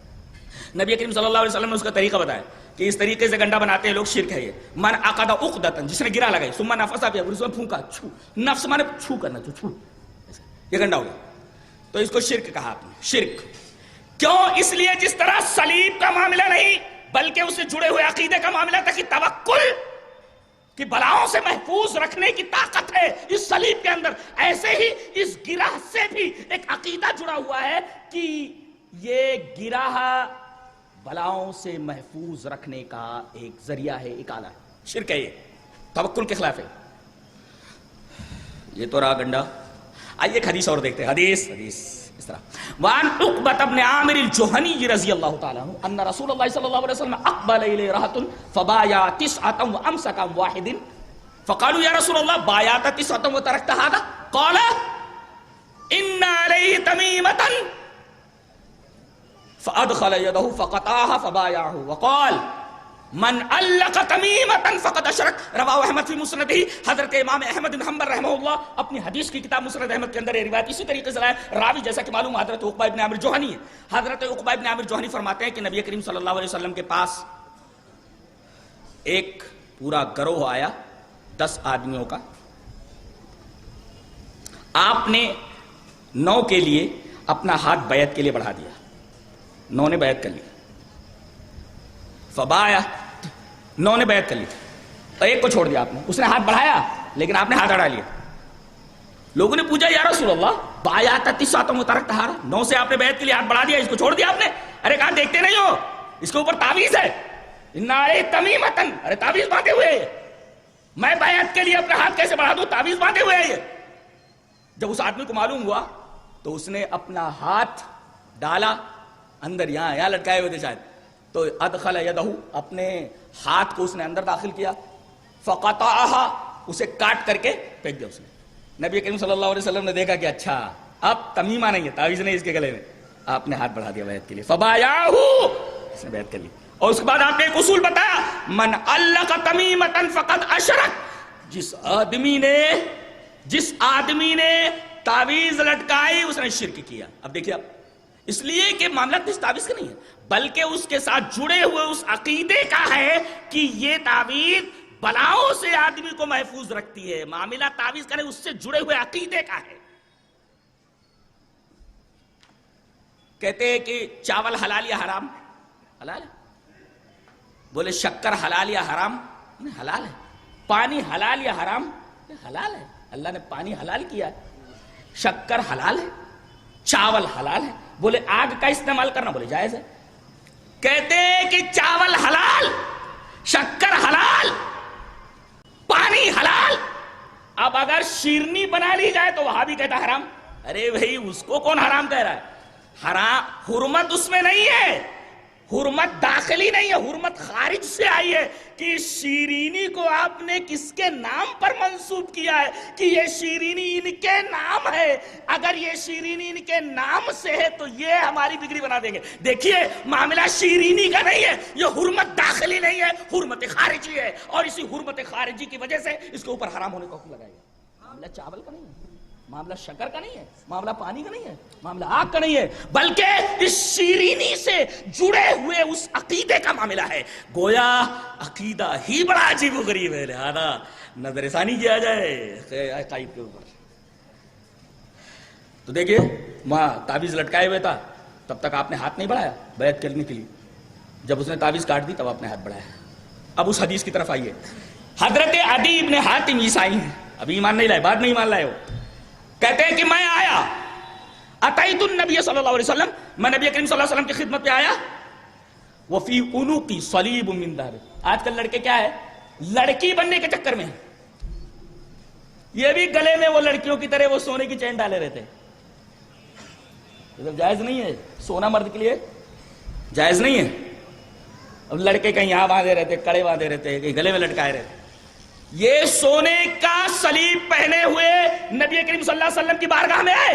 نبی کریم صلی اللہ علیہ وسلم نے اس کا طریقہ بتایا کہ اس طریقے سے گنڈا بناتے ہیں لوگ. شرک ہے یہ. من عقد عقدۃ، جس نے گرا لگائی، ثم نفث فیہا، اس میں پھونکا. چھو، نفس مانے چھو کرنا، چھو، یہ گنڈا ہو گیا. تو اس کو شرک کہا آپ نے. شرک کیوں؟ اس لیے جس طرح صلیب کا معاملہ نہیں بلکہ اس سے جڑے ہوئے عقیدے کا معاملہ تھا کہ توکل کہ بلاؤں سے محفوظ رکھنے کی طاقت ہے اس صلیب کے اندر، ایسے ہی اس گرہ سے بھی ایک عقیدہ جڑا ہوا ہے کہ یہ گرہ بلاؤں سے محفوظ رکھنے کا ایک ذریعہ ہے، ایک آلہ ہے. شرک ہے یہ، توکل کے خلاف ہے. یہ تو رہا گنڈا. آئیے ایک حدیث اور دیکھتے ہیں. حدیث اس طرح وان عقبة بن عامر الجهني رضی اللہ تعالی عنہ ان رسول اللہ صلی اللہ علیہ وسلم اقبل الیہ رهط فبايع 9 وامسك عن واحد فقالوا یا رسول اللہ بايعت 9 وتركت هذا قال ان علیہ تمیمة فادخل يده فقطعها فبايعه وقال من علق تمیمة فقد اشرک. رواہ احمد فی مسندہ. حضرت امام احمد بن حنبل رحمہ اللہ اپنی حدیث کی کتاب مسند احمد کے اندر یہ روایت اسی طریقے سے لائے. راوی جیسا کہ معلوم حضرت عقبہ بن عامر جوہنی ہے. حضرت عقبہ بن عامر جوہنی فرماتے ہیں کہ نبی کریم صلی اللہ علیہ وسلم کے پاس ایک پورا گروہ آیا 10 آدمیوں کا. آپ نے 9 کے لیے اپنا ہاتھ بیعت کے لیے بڑھا دیا. 9 نے بیعت کر لی. فبایا 9 نے بیعت کر لی اور ایک کو چھوڑ دیا آپ نے. اس نے ہاتھ بڑھایا لیکن آپ نے ہاتھ اڑا لیا. لوگوں نے پوچھا یا رسول اللہ بایعت 9 وترکت هذا، 9 سے آپ نے بیعت کے لیے ہاتھ بڑھا دیا، اس کو چھوڑ دیا آپ نے. ارے کہاں دیکھتے نہیں ہو اس کے اوپر تعویذ ہے. ان علیہ تمیمۃ، ارے تعویذ باندھے ہوئے ہیں. میں بیعت کے لیے اپنا ہاتھ کیسے بڑھا دوں؟ تعویذ باندھے ہوئے ہیں. جب اس آدمی کو معلوم ہوا تو اس نے اپنا ہاتھ ڈالا اندر، یہاں لٹکائے ہوئے تھے شاید، تو ادخل یدہ، اپنے ہاتھ کو اس نے اندر داخل کیا. فقطعها، اسے کاٹ کر کے پھینک دیا اس نے. نبی کریم صلی اللہ علیہ وسلم نے دیکھا کہ اچھا اب تمیمہ نہیں ہے، تعویذ نہیں اس کے گلے میں. آپ نے ہاتھ بڑھا دیا بیعت کے لیے. فبایعہ، اس نے بیعت کر لی. اور اس کے بعد آپ نے ایک اصول بتایا، من علق تمیمۃ فقد اشرک. جس آدمی نے تعویذ لٹکائی اس نے شرک کیا. اب دیکھیے، اب اس لیے کہ معاملہ اس تعویذ کا نہیں ہے بلکہ اس کے ساتھ جڑے ہوئے اس عقیدے کا ہے کہ یہ تعویذ بلاؤں سے آدمی کو محفوظ رکھتی ہے. معاملہ تعویذ کا نہیں، اس سے جڑے ہوئے عقیدے کا ہے. کہتے ہیں کہ چاول حلال یا حرام؟ حلال ہے. بولے شکر حلال یا حرام؟ حلال ہے. پانی حلال یا حرام؟ حلال ہے. اللہ نے پانی حلال کیا ہے. شکر حلال ہے، چاول حلال ہے. بولے آگ کا استعمال کرنا؟ بولے جائز ہے. کہتے ہیں کہ چاول حلال، شکر حلال، پانی حلال. اب اگر شیرنی بنا لی جائے تو وہاں بھی کہتا حرام. ارے بھائی اس کو کون حرام کہہ رہا ہے؟ حرام حرمت اس میں نہیں ہے، حرمت داخلی نہیں ہے، حرمت خارج سے آئی ہے کہ شیرینی کو آپ نے کس کے نام پر منسوب کیا ہے کہ یہ شیرینی ان کے نام ہے. اگر یہ شیرینی ان کے نام سے ہے تو یہ ہماری بگڑی بنا دیں گے. دیکھیے معاملہ شیرینی کا نہیں ہے، یہ حرمت داخلی نہیں ہے، حرمت خارجی ہے. اور اسی حرمت خارجی کی وجہ سے اس کے اوپر حرام ہونے کا حکم لگایا گیا. معاملہ چاول کا نہیں ہے، معاملہ شکر کا نہیں ہے، معاملہ پانی کا نہیں ہے، معاملہ آگ کا نہیں ہے، بلکہ اس شیرینی سے جڑے ہوئے اس عقیدے کا معاملہ ہے. گویا عقیدہ ہی بڑا عجیب و غریب ہے، لہذا نظر ثانی کیا جائے عقائد کے اوپر. تو دیکھیے وہاں تعویذ لٹکائے ہوئے تھا، تب تک آپ نے ہاتھ نہیں بڑھایا بیعت کرنے کے لیے. جب اس نے تعویذ کاٹ دی تب آپ نے ہاتھ بڑھایا. اب اس حدیث کی طرف آئیے. حضرت عدی ابن حاتم عیسائی ہیں، ابھی ایمان نہیں لائے، بعد میں ایمان لائے. وہ کہتے ہیں کہ میں آیا اتیت النبی صلی اللہ علیہ وسلم، میں نبی کریم صلی اللہ علیہ وسلم کی خدمت پہ آیا. وفی عنقی صلیب من ذہب. آج کل لڑکے کیا ہے، لڑکی بننے کے چکر میں یہ بھی گلے میں وہ لڑکیوں کی طرح وہ سونے کی چین ڈالے رہتے ہیں. جائز نہیں ہے، سونا مرد کے لیے جائز نہیں ہے. اب لڑکے کہیں یہاں باندھے رہتے، کڑے باندھے رہتے، کہیں گلے میں لٹکائے رہتے. یہ سونے کا صلیب پہنے ہوئے نبی کریم صلی اللہ علیہ وسلم کی بارگاہ میں آئے.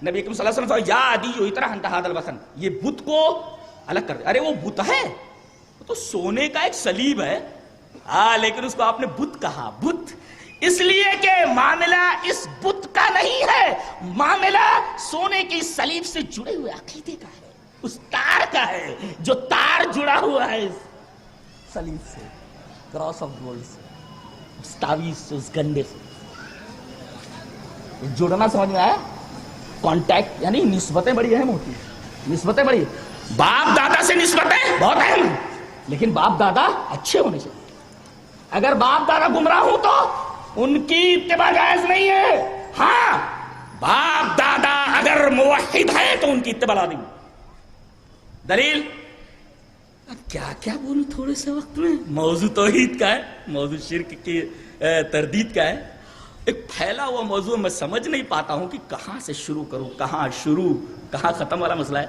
نبی کریم صلی اللہ علیہ وسلم یا عدی اترا انت ھذا الوثن، یہ بت کو الگ کر دے. ارے وہ بت ہے، وہ تو سونے کا ایک صلیب ہے. ہاں لیکن اس کو آپ نے بت کہا. بت اس لیے کہ معاملہ اس بت کا نہیں ہے، معاملہ سونے کی صلیب سے جڑے ہوئے عقیدے کا ہے، اس تار کا ہے جو تار جڑا ہوا ہے اس صلیب سے، کراس آف گولڈ سے، اس تعویذ سے، اس گنڈے سے. جڑنا سمجھ میں آیا؟ کانٹیکٹ یعنی نسبتیں بڑی اہم ہوتی ہیں، نسبتیں بڑی. باپ دادا سے نسبتیں بہت اہم ہیں، لیکن باپ دادا اچھے ہونے چاہیے. اگر باپ دادا گمراہ ہوں تو ان کی اتباع جائز نہیں ہے. ہاں باپ دادا اگر موحد ہے تو ان کی اتباع لازم. دلیل اب کیا کیا بولوں تھوڑے سے وقت میں. موضوع توحید کا ہے، موضوع شرک کی تردید کا ہے. ایک پھیلا ہوا موضوع، میں سمجھ نہیں پاتا ہوں کہ کہاں سے شروع کروں، کہاں شروع کہاں ختم والا مسئلہ ہے.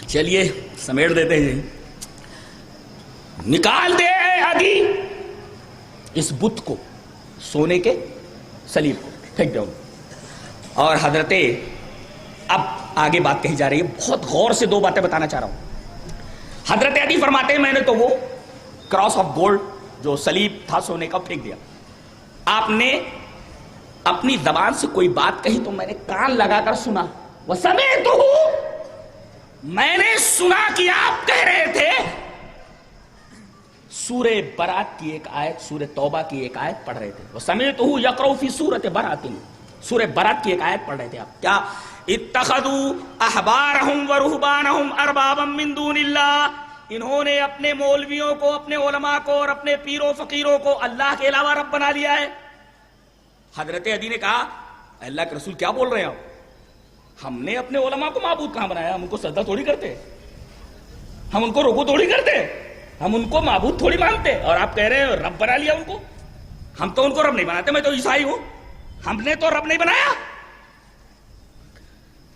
چلیے سمیٹ دیتے ہیں. نکال دے عدی اس بت کو، سونے کے صلیب کو پھینک دو. اور حضرت اب آگے بات کہی جا رہی ہے، بہت غور سے دو باتیں بتانا چاہ رہا ہوں. حضرت عدی فرماتے ہیں میں نے تو وہ کراس آف گولڈ جو صلیب تھا سونے کا پھینک دیا. آپ نے اپنی زبان سے کوئی بات کہی تو میں نے کان لگا کر سنا. وَسَمِعْتُهُ، میں نے سنا کہ آپ کہہ رہے تھے. سورہ برات کی ایک آیت، سورہ توبہ کی ایک آیت پڑھ رہے تھے. وَسَمِعْتُهُ يَقْرَؤُ فِي سُورَةِ بَرَاتٍ، سورہ برات کی ایک آیت پڑھ رہے تھے آپ. کیا اتخذوا احبارهم ورهبانهم اربابا من دون اللہ، انہوں نے اپنے مولویوں کو، اپنے علماء کو اور اپنے پیروں فقیروں کو اللہ کے علاوہ رب بنا لیا ہے. حضرت عدی نے کہا اللہ کے رسول کیا بول رہے ہیں آپ؟ ہم نے اپنے علماء کو معبود کہاں بنایا؟ ہم ان کو سجدہ تھوڑی کرتے، ہم ان کو رکوع تھوڑی کرتے، ہم ان کو معبود تھوڑی مانتے، اور آپ کہہ رہے ہیں رب بنا لیا ان کو. ہم تو ان کو رب نہیں بناتے، میں تو عیسائی ہوں، ہم نے تو رب نہیں بنایا.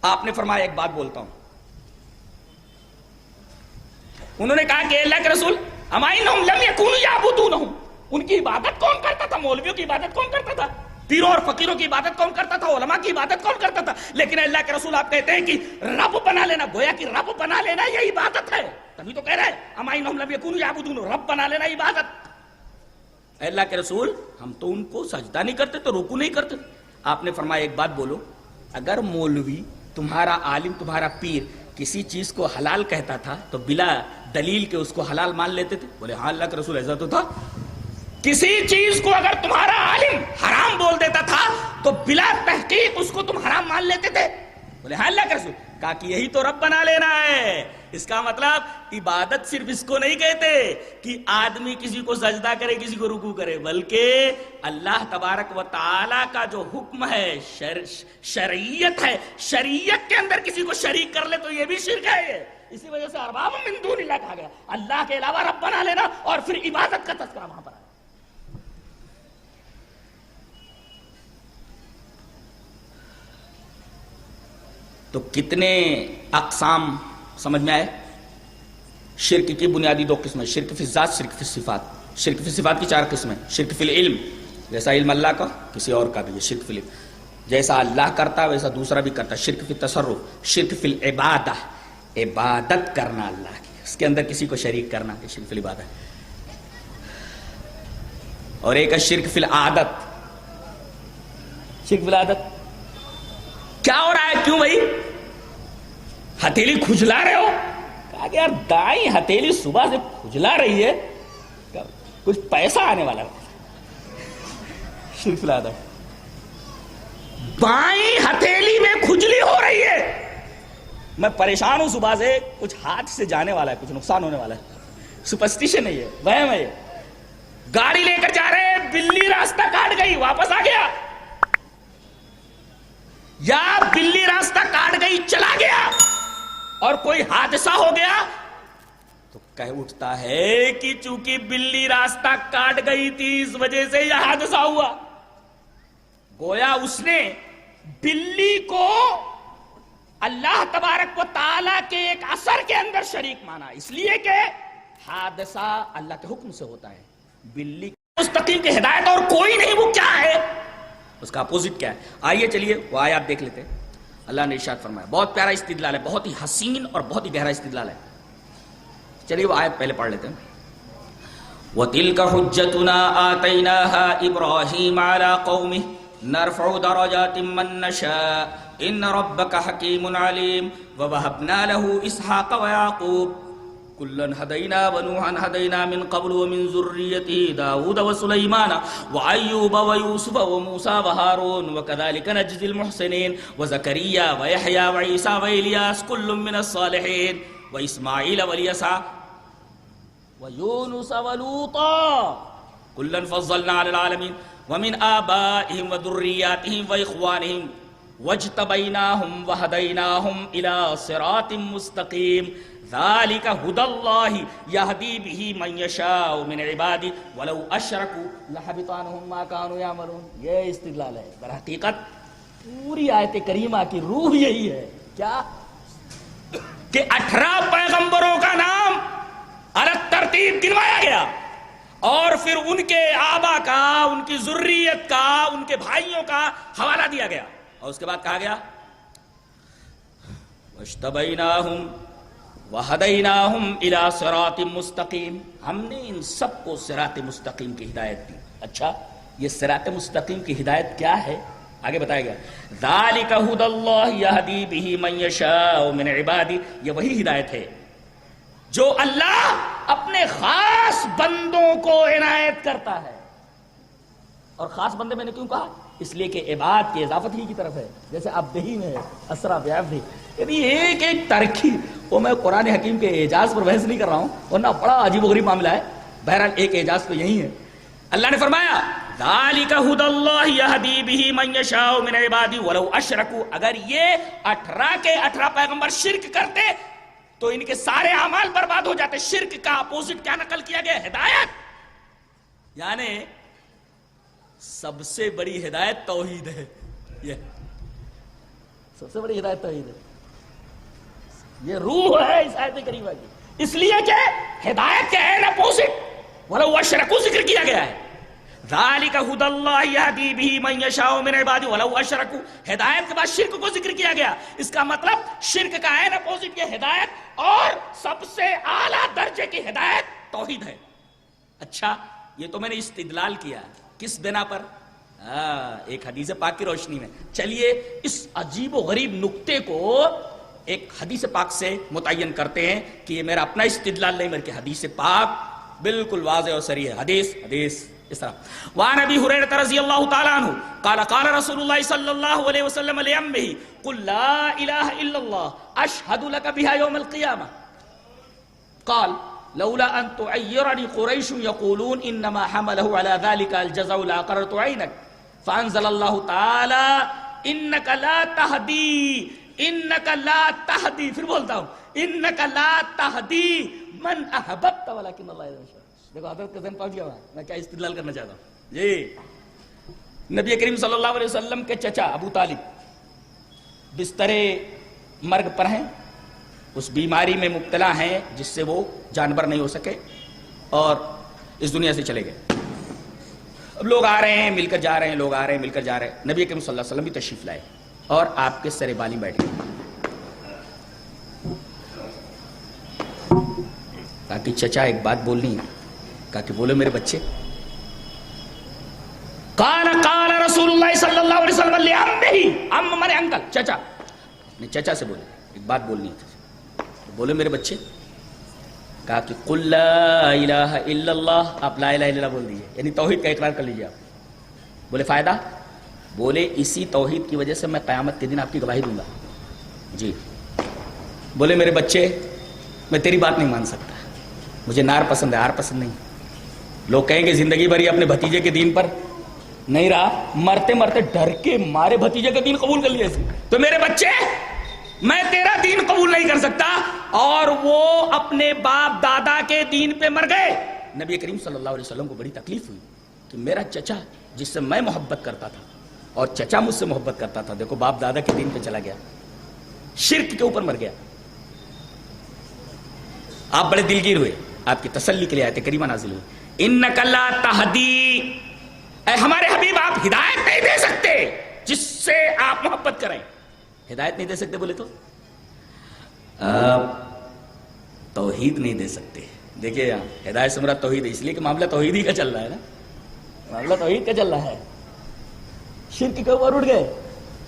آپ نے فرمایا ایک بات بولتا ہوں. انہوں نے کہا کہ اللہ کے رسول امائنہم لم یکونوا یعبدونہم، ان کی عبادت کون کرتا تھا؟ مولویوں کی عبادت کون کرتا تھا؟ پیروں اور فقیروں کی عبادت کون کرتا تھا؟ علماء کی عبادت کون کرتا تھا؟ لیکن اللہ کے رسول آپ کہتے ہیں کہ رب بنا لینا، گویا کہ رب بنا لینا یہ عبادت ہے. تبھی تو کہہ رہے ہیں امائنہم لم یکونوا یعبدون، رب بنا لینا عبادت. اللہ کے رسول ہم تو ان کو سجدہ نہیں کرتے، تو رکوع نہیں کرتے. آپ نے فرمایا ایک بات بولو، اگر مولوی تمہارا عالم تمہارا پیر کسی چیز کو حلال کہتا تھا تو بلا دلیل کے اس کو حلال مان لیتے تھے؟ بولے ہاں اللہ کے رسول ایسا تو تھا. کسی چیز کو اگر تمہارا عالم حرام بول دیتا تھا تو بلا تحقیق اس کو تم حرام مان لیتے تھے؟ بولے ہاں اللہ کے رسول. کہا کہ یہی تو رب بنا لینا ہے. اس کا مطلب عبادت صرف اس کو نہیں کہتے کہ آدمی کسی کو سجدہ کرے کسی کو رکوع کرے، بلکہ اللہ تبارک و تعالی کا جو حکم ہے، شریعت ہے، شریعت کے اندر کسی کو شریک کر لے تو یہ بھی شرک ہے. اسی وجہ سے ارباب من دون اللہ کہا گیا، اللہ کے علاوہ رب بنا لینا، اور پھر عبادت کا تذکرہ وہاں پر ہے. تو کتنے اقسام سمجھ میں آئے؟ شرک کی بنیادی دو قسمیں، شرک فی الذات، شرک فی الصفات. شرک فی الصفات کی چار قسمیں. شرک فی العلم، جیسا علم اللہ کا کسی اور کا بھی ہے شرک فی العلم، جیسا اللہ کرتا ہے ویسا دوسرا بھی کرتا ہے. شرک فی التصرف، شرک فی العبادہ، عبادت کرنا اللہ کی، اس کے اندر کسی کو شریک کرنا، شرک فی العبادہ. اور ایک ہے شرک فی العادت، شرک فی العادت. کیا ہو رہا ہے؟ کیوں بھائی ہتھیلی کھجلا رہے ہو؟ کہا کہ یار دائیں ہتھیلی صبح سے کھجلا رہی ہے، کچھ پیسہ آنے والا ہے. شرک فی العادت. بائیں ہتھیلی میں کھجلی ہو رہی ہے، میں پریشان ہوں صبح سے، کچھ ہاتھ سے جانے والا ہے، کچھ نقصان ہونے والا ہے. سپرسٹیشن نہیں ہے، وہم ہے. گاڑی لے کر جا رہے ہیں، بلی راستہ کاٹ گئی، واپس آ گیا، یا بلی راستہ کاٹ گئی چلا گیا اور کوئی حادثہ ہو گیا تو کہہ اٹھتا ہے کہ چونکہ بلی راستہ کاٹ گئی تھی اس وجہ سے یہ حادثہ ہوا. گویا اس نے بلی کو اللہ تبارک و تعالیٰ کے ایک اثر کے اندر شریک مانا، اس لیے کہ حادثہ اللہ کے حکم سے ہوتا ہے. بلی مستقیم کی ہدایت اور کوئی نہیں، وہ کیا ہے؟ اس کا اپوزٹ کیا ہے؟ آئیے چلیے وہ آیات دیکھ لیتے ہیں. اللہ نے ارشاد فرمایا، بہت پیارا استدلال ہے، بہت ہی حسین اور بہت ہی گہرا استدلال ہے. چلیے وہ آیت پہلے پڑھ لیتے ہیں. وَتِلْكَ حُجَّتُنَا آتَيْنَاهَا إِبْرَاهِيمَ عَلَىٰ قَوْمِهِ نَرْفَعُ دَرَجَاتٍ مَّن نَّشَاءُ إِنَّ رَبَّكَ حَكِيمٌ عَلِيمٌ وَوَهَبْنَا لَهُ إِسْحَاقَ وَيَعْقُوبَ كُلًّا هَدَيْنَا وَنُوحًا هَدَيْنَا مِن قَبْلُ وَمِن ذُرِّيَّتِهِ دَاوُودَ وَسُلَيْمَانَ وَأَيُّوبَ وَيُوسُفَ وَمُوسَىٰ وَهَارُونَ وَكَذَٰلِكَ نَجْزِي الْمُحْسِنِينَ وَزَكَرِيَّا وَيَحْيَىٰ وَعِيسَىٰ وَإِلْيَاسَ كُلٌّ مِّنَ الصَّالِحِينَ وَإِسْمَاعِيلَ وَالْيَسَعَ وَيُونُسَ وَلُوطًا كُلًّا فَضَّلْنَا عَلَى الْعَالَمِينَ وَمِنْ آبَائِهِمْ وَذُرِّيَّاتِهِمْ وَإِخْوَانِهِمْ وَاجْتَبَيْنَاهُمْ وَهَدَيْنَاهُمْ إِلَىٰ صِرَاطٍ مُّسْتَقِيمٍ ذَلِكَ هُدَى اللَّهِ يَهْدِي بِهِ مَن يَشَاءُ مِنْ عِبَادِهِ وَلَوْ أَشْرَكُوا لَحَبِطَ عَنْهُم مَّا كَانُوا يَعْمَلُونَ. یہ استدلال ہے. در حقیقت پوری آیت کریمہ کی روح یہی ہے. کیا کہ 18 پیغمبروں کا نام الگ ترتیب گنوایا گیا اور پھر ان کے آبا کا، ان کی ذریت کا، ان کے بھائیوں کا حوالہ دیا گیا اور اس کے بعد کہا گیا وَاجْتَبَيْنَاهُمْ وَهَدَيْنَاهُمْ إِلَىٰ صِرَاطٍ مُّسْتَقِيمٍ. ہم نے ان سب کو صراط مستقیم کی ہدایت دی. اچھا یہ صراط مستقیم کی ہدایت کیا ہے؟ آگے بتایا گیا ذَلِكَ هُدَى اللَّهِ يَهْدِي بِهِ مَن يَشَاءُ مِنْ عِبَادِهِ. یہ وہی ہدایت ہے جو اللہ اپنے خاص بندوں کو عنایت کرتا ہے. اور خاص بندے میں نے کیوں کہا؟ اس لیے کہ عباد کی اضافت ہی کی طرف ہے، جیسے عبدہی میں ہے اسرا بعبدہ. یعنی ایک ایک ترکیب، وہ میں قرآن حکیم کے اعجاز پر بحث نہیں کر رہا ہوں ورنہ بڑا عجیب و غریب معاملہ ہے. بہرحال ایک اعجاز تو یہی ہے. اللہ نے فرمایا ذالک ھدی اللہ یہدی بہ من یشاء من عبادہ ولو اشرکوا. اگر یہ 18 کے 18 پیغمبر شرک کرتے تو ان کے سارے اعمال برباد ہو جاتے. شرک کا اپوزٹ کیا نقل کیا گیا؟ ہدایت. یعنی سب سے بڑی ہدایت توحید ہے. یہ سب سے بڑی ہدایت توحید ہے. یہ روح ہے اس آیت کریمہ کی. اس لیے کہ ہدایت کے عین اپوزٹ ولو اشرکوا ذکر کیا گیا ہے. ذالک ھدی اللہ یہدی بہ من یشاء من عبادہ ولو اشرکوا. ہدایت کے بعد شرک کو ذکر کیا گیا. اس کا مطلب شرک کا عین اپوزٹ یہ ہدایت اور سب سے اعلیٰ درجے کی ہدایت توحید ہے. اچھا یہ تو میں نے استدلال کیا کس بنا پر؟ ایک حدیث پاک کی روشنی میں. چلیے اس عجیب و غریب نقطے کو ایک حدیث پاک سے متعین کرتے ہیں کہ یہ میرا اپنا استدلال نہیں بلکہ حدیث پاک بالکل واضح اور صریح ہے. حدیث اس طرح وعن ابی ہریرہ رضی اللہ تعالی عنہ قال قال رسول اللہ صلی اللہ علیہ وسلم لعمه قل لا الہ الا اللہ اشہد لک بها یوم القیامہ قال لولا ان تعیرنی قریش یقولون انما حمله على ذلك الجزع لاقررت عینک فانزل اللہ تعالی انک لا تہدی انک لا تہدی. پھر بولتا ہوں انک لا تہدی من احببت ولکن اللہ یہدی. دیکھو حضرت کا ذہن پہنچ گیا میں کیا استدلال کرنا چاہتا ہوں. جی نبی کریم صلی اللہ علیہ وسلم کے چچا ابو طالب بستر مرگ پر ہیں، اس بیماری میں مبتلا ہیں جس سے وہ جانور نہیں ہو سکے اور اس دنیا سے چلے گئے. اب لوگ آ رہے ہیں مل کر جا رہے ہیں، لوگ آ رہے ہیں مل کر جا رہے ہیں. نبی کریم صلی اللہ علیہ وسلم بھی تشریف لائے اور آپ کے سر بالی بیٹھ گئے. کہا کہ چچا ایک بات بولنی ہے. کہا کہ بولو میرے بچے. قال قال رسول اللہ صلی اللہ علیہ وسلم لعمہ، عم مانے انکل، چچا، اپنے چچا سے بولے ایک بات بولنی ہے، بولے میرے بچے، کہا کہ قل لا الہ الا اللہ، آپ لا الہ الا اللہ بول دیجئے، یعنی توحید کا اقرار کر لیجئے آپ۔ بولے فائدہ؟ بولے اسی توحید کی وجہ سے میں قیامت کے دن آپ کی گواہی دوں گا۔ جی۔ بولے میرے بچے، میں تیری بات نہیں مان سکتا، مجھے نار پسند ہے، آر پسند نہیں۔ لوگ کہیں گے زندگی بھر یہ اپنے بھتیجے کے دین پر نہیں رہا، مرتے مرتے ڈر کے مارے بھتیجے کا دین قبول کر لیا اس نے۔ تو میرے بچے، میں تیرا دین قبول نہیں کر سکتا، اور وہ اپنے باپ دادا کے دین پہ مر گئے۔ نبی کریم صلی اللہ علیہ وسلم کو بڑی تکلیف ہوئی کہ میرا چچا جس سے میں محبت کرتا تھا اور چچا مجھ سے محبت کرتا تھا، دیکھو باپ دادا کے دین پہ چلا گیا، شرک کے اوپر مر گیا۔ آپ بڑے دلگیر ہوئے، آپ کی تسلی کے لیے آیت کریمہ نازل ہوئی، انک لا تہدی، اے ہمارے حبیب آپ ہدایت نہیں دے سکتے جس سے آپ محبت کریں۔ ہدایت نہیں دے سکتے بولے تو توحید نہیں دے سکتے۔ دیکھیے یہاں ہدایت سے مراد توحید ہے، اس لیے کہ معاملہ توحید ہی کا چل رہا ہے نا، معاملہ توحید کا چل رہا ہے، شرک کے اوپر اٹھ گئے،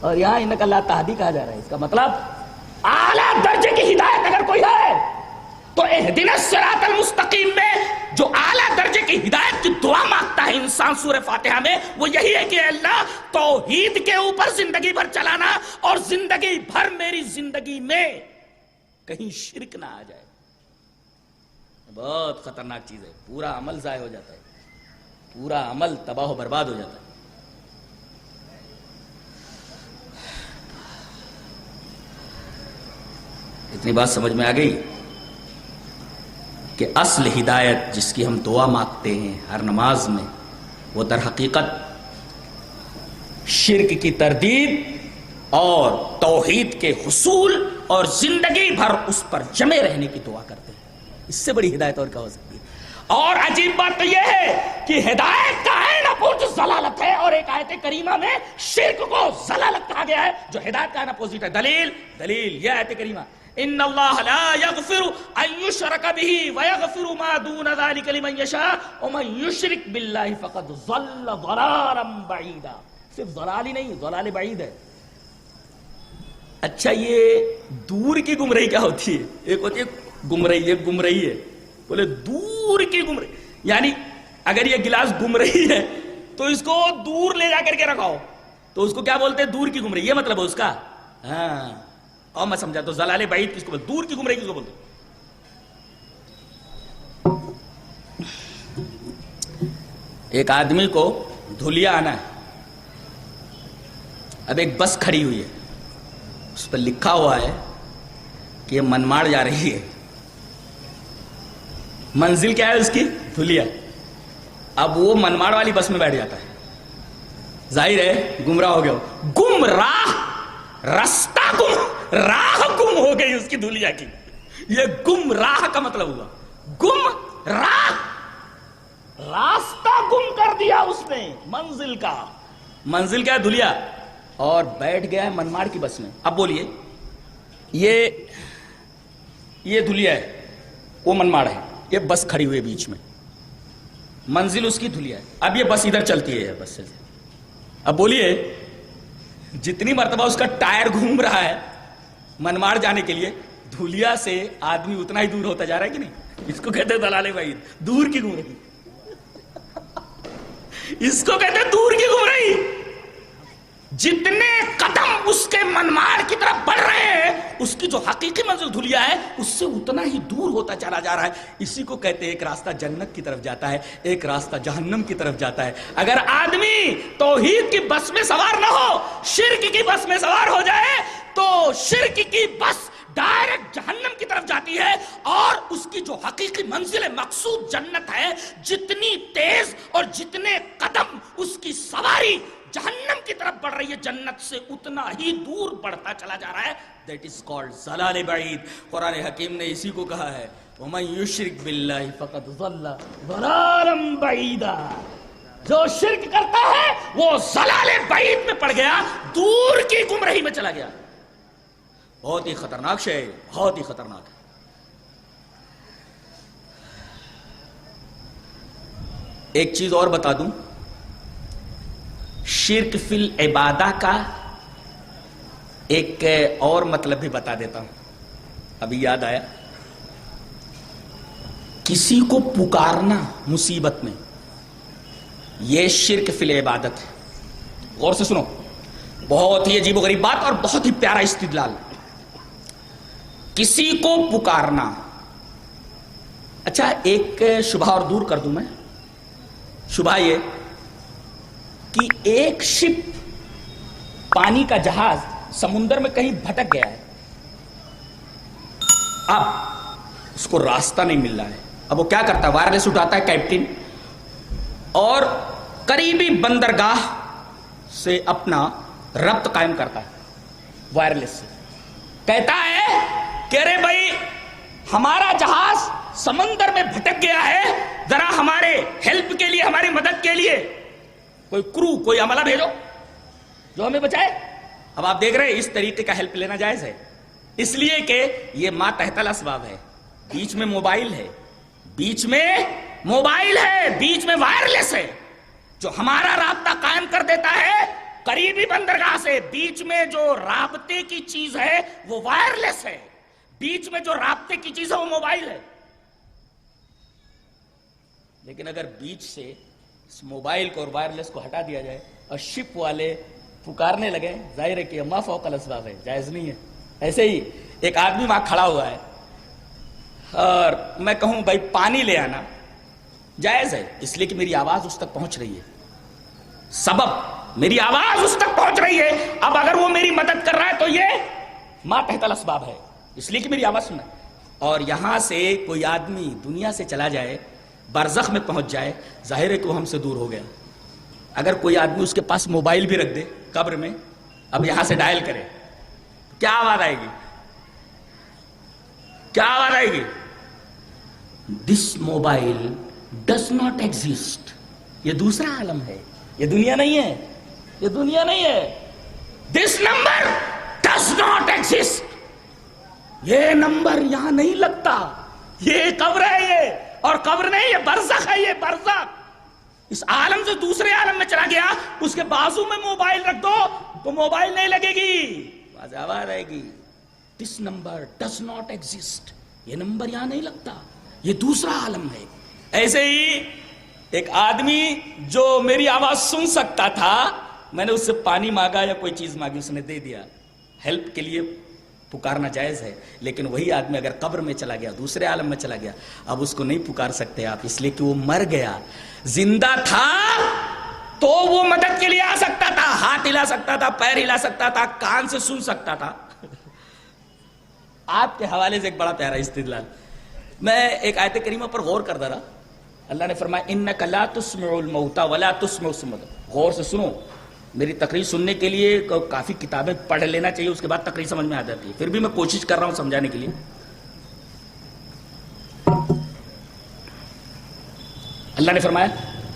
اور یہاں انک لا تہدی کہا جا رہا ہے۔ اس کا مطلب اعلیٰ درجے کی ہدایت اگر کوئی ہے تو اہدنا الصراط المستقیم میں جو اعلیٰ درجے کی ہدایت کی دعا مانگتا ہے انسان سورہ فاتحہ میں، وہ یہی ہے کہ اللہ توحید کے اوپر زندگی بھر چلانا، اور زندگی بھر میری زندگی میں کہیں شرک نہ آ جائے۔ بہت خطرناک چیز ہے، پورا عمل ضائع ہو جاتا ہے، پورا عمل تباہ و برباد ہو جاتا ہے۔ اتنی بات سمجھ میں آ گئی کہ اصل ہدایت جس کی ہم دعا مانگتے ہیں ہر نماز میں، وہ در حقیقت شرک کی تردید اور توحید کے حصول اور زندگی بھر اس پر جمے رہنے کی دعا کرتے ہیں۔ اس سے بڑی ہدایت اور کیا ہو سکتی ہے؟ اور عجیب بات تو یہ ہے کہ ہدایت کا عین اپوزٹ ضلالت ہے، اور ایک آیت کریمہ میں شرک کو ضلالت کہا گیا ہے جو ہدایت کا عین اپوزٹ ہے۔ دلیل یہ آیت کریمہ، ان اللہ لا یغفر ان یشرک به ویغفر ما دون ذلک لمن یشاء ومن یشرک باللہ فقد ضل ضلالا بعیدا۔ صرف ضلال ہی نہیں، ضلال بعید ہے۔ اچھا یہ دور کی گمراہی کیا ہوتی ہے؟ ایک ہوتی ہے گمراہی، ایک گمراہی ہے، بولے دور کی گمراہی، یعنی اگر یہ گلاس گمراہی ہے تو اس کو دور لے جا کر کے رکھاؤ تو اس کو کیا بولتے ہیں؟ دور کی گمراہی، یہ مطلب ہے اس کا۔ ہاں، اور میں سمجھا تو ضلال بعید کس کو بولتے؟ دور کی گمراہی کس کو بولتے؟ ایک آدمی کو دھولیا آنا ہے، اب ایک بس کھڑی ہوئی ہے، اس پر لکھا ہوا ہے کہ یہ منماڑ جا رہی ہے، منزل کیا ہے اس کی؟ دھولیا۔ اب وہ منماڑ والی بس میں بیٹھ جاتا ہے، ظاہر ہے گمراہ ہو گیا، گمراہ، راستہ گم، راہ گم ہو گئی اس کی دھولیا کی۔ یہ گمراہ کا مطلب ہوا گم راہ، راستہ گم کر دیا اس نے منزل کا۔ منزل کیا ہے؟ دھولیا، اور بیٹھ گیا ہے منماڑ کی بس میں۔ اب بولیے یہ دھولیا ہے، وہ منماڑ ہے، یہ بس کھڑی ہوئی ہے بیچ میں، منزل اس کی دھولیا ہے۔ اب یہ بس ادھر چلتی ہے، بس سے اب بولیے جتنی مرتبہ اس کا ٹائر گھوم رہا ہے منماڑ جانے کے لیے، دھولیا سے آدمی اتنا ہی دور ہوتا جا رہا ہے کہ نہیں؟ اس کو کہتے ہیں ضلال بعید، دور کی گمراہی، اس کو کہتے ہیں دور کی گمراہی۔ جتنے قدم اس کے منماڑ کی طرف بڑھ رہے ہیں، اس کی جو حقیقی منزل دھولیا ہے اس سے اتنا ہی دور ہوتا چلا جا رہا ہے۔ اسی کو کہتے ہیں ایک راستہ جنت کی طرف جاتا ہے، ایک راستہ جہنم کی طرف جاتا ہے۔ اگر آدمی توحید کی بس میں سوار نہ ہو، شرک کی بس میں سوار ہو جائے تو شرک کی بس ڈائریکٹ جہنم کی طرف جاتی ہے، اور اس کی جو حقیقی منزل مقصود جنت ہے، جتنی تیز اور جتنے قدم اس کی سواری جہنم کی طرف بڑھ رہی ہے، جنت سے اتنا ہی دور بڑھتا چلا جا رہا ہے۔ That is called ضلال بعید۔ قرآن حکیم نے اسی کو کہا ہے، وَمَن يُشْرِكْ بِاللَّهِ فَقَدْ ضَلَّ ضَلَالًا بَعِيدًا۔ جو شرک کرتا ہے وہ ضلال بعید میں پڑ گیا، دور کی گمراہی میں چلا گیا۔ بہت ہی خطرناک شے، بہت ہی خطرناک ہے۔ ایک چیز اور بتا دوں، شرک فی العبادہ کا ایک اور مطلب بھی بتا دیتا ہوں، ابھی یاد آیا. کسی کو پکارنا مصیبت میں، یہ شرک فی العبادت ہے. غور سے سنو، بہت ہی عجیب و غریب بات اور بہت ہی پیارا استدلال. کسی کو پکارنا. اچھا ایک شبہ اور دور کر دوں میں. شبہ یہ کہ ایک شپ، پانی کا جہاز سمندر میں کہیں بھٹک گیا ہے، اب اس کو راستہ نہیں مل رہا ہے. اب وہ کیا کرتا ہے؟ وائرلیس اٹھاتا ہے کیپٹن اور قریبی بندرگاہ سے اپنا ربط قائم کرتا ہے وائرلیس سے. کہتا ہے کہ ارے بھائی ہمارا جہاز سمندر میں بھٹک گیا ہے، ذرا ہمارے ہیلپ کے لیے، ہماری مدد کے لیے کوئی کرو، کوئی عملہ بھیجو جو ہمیں بچائے. اب آپ دیکھ رہے ہیں اس طریقے کا ہیلپ لینا جائز ہے، اس لیے کہ یہ ما تحت الاسباب ہے. بیچ میں موبائل ہے، بیچ میں موبائل ہے، بیچ میں وائرلیس ہے جو ہمارا رابطہ قائم کر دیتا ہے قریبی بندرگاہ سے. بیچ میں جو رابطے کی چیز ہے وہ وائرلیس ہے، بیچ میں جو رابطے کی چیز ہے وہ موبائل ہے. لیکن اگر بیچ سے اس موبائل کو اور وائرلیس کو ہٹا دیا جائے اور شپ والے پکارنے لگے، ظاہر ہے کہ ما فوق الاسباب ہے، جائز نہیں ہے. ایسے ہی ایک آدمی وہاں کھڑا ہوا ہے اور میں کہوں بھائی پانی لے آنا، جائز ہے اس لیے کہ میری آواز اس تک پہنچ رہی ہے. سبب میری آواز اس تک پہنچ رہی ہے. اب اگر وہ میری مدد کر رہا ہے تو یہ ما تحت الاسباب ہے، اس لیے کہ میری آواز سننا. اور یہاں سے کوئی آدمی دنیا سے چلا جائے، برزخ میں پہنچ جائے، ظاہر ہے کہ وہ ہم سے دور ہو گیا. اگر کوئی آدمی اس کے پاس موبائل بھی رکھ دے قبر میں، اب یہاں سے ڈائل کرے، کیا آواز آئے گی؟ کیا آواز آئے گی؟ This mobile does not exist. یہ دوسرا عالم ہے، یہ دنیا نہیں ہے، یہ دنیا نہیں ہے. This number does not exist. یہ نمبر یہاں نہیں لگتا، یہ قبر ہے، یہ اور قبر نہیں، یہ برزخ ہے، یہ برزخ. اس عالم سے دوسرے عالم میں چلا گیا، اس کے بازو میں موبائل رکھ دو تو موبائل نہیں لگے گی، آواز آئے گی. This number does not exist. یہ نمبر یہاں نہیں لگتا، یہ دوسرا عالم ہے. ایسے ہی ایک آدمی جو میری آواز سن سکتا تھا، میں نے اس سے پانی مانگا یا کوئی چیز مانگی، اس نے دے دیا. ہیلپ کے لیے پکارنا جائز ہے. لیکن وہی آدمی اگر قبر میں چلا گیا، دوسرے عالم میں چلا گیا، اب اس کو نہیں پکار سکتے آپ، اس لیے کہ وہ مر گیا. زندہ تھا تو وہ مدد کے لیے آ سکتا تھا، ہاتھ ہلا سکتا تھا، پیر ہلا سکتا تھا، کان سے سن سکتا تھا. آپ کے حوالے سے ایک بڑا پیارا استدلال. میں ایک آیت کریمہ پر غور کرتا رہا. اللہ نے فرمایا انک لا تسمع الموتى ولا تسمع الصم. غور سے سنو، میری تقریر سننے کے لیے کافی کتابیں پڑھ لینا چاہیے، اس کے بعد تقریر سمجھ میں آ جاتی ہے. پھر بھی میں کوشش کر رہا ہوں سمجھانے کے لیے. اللہ نے فرمایا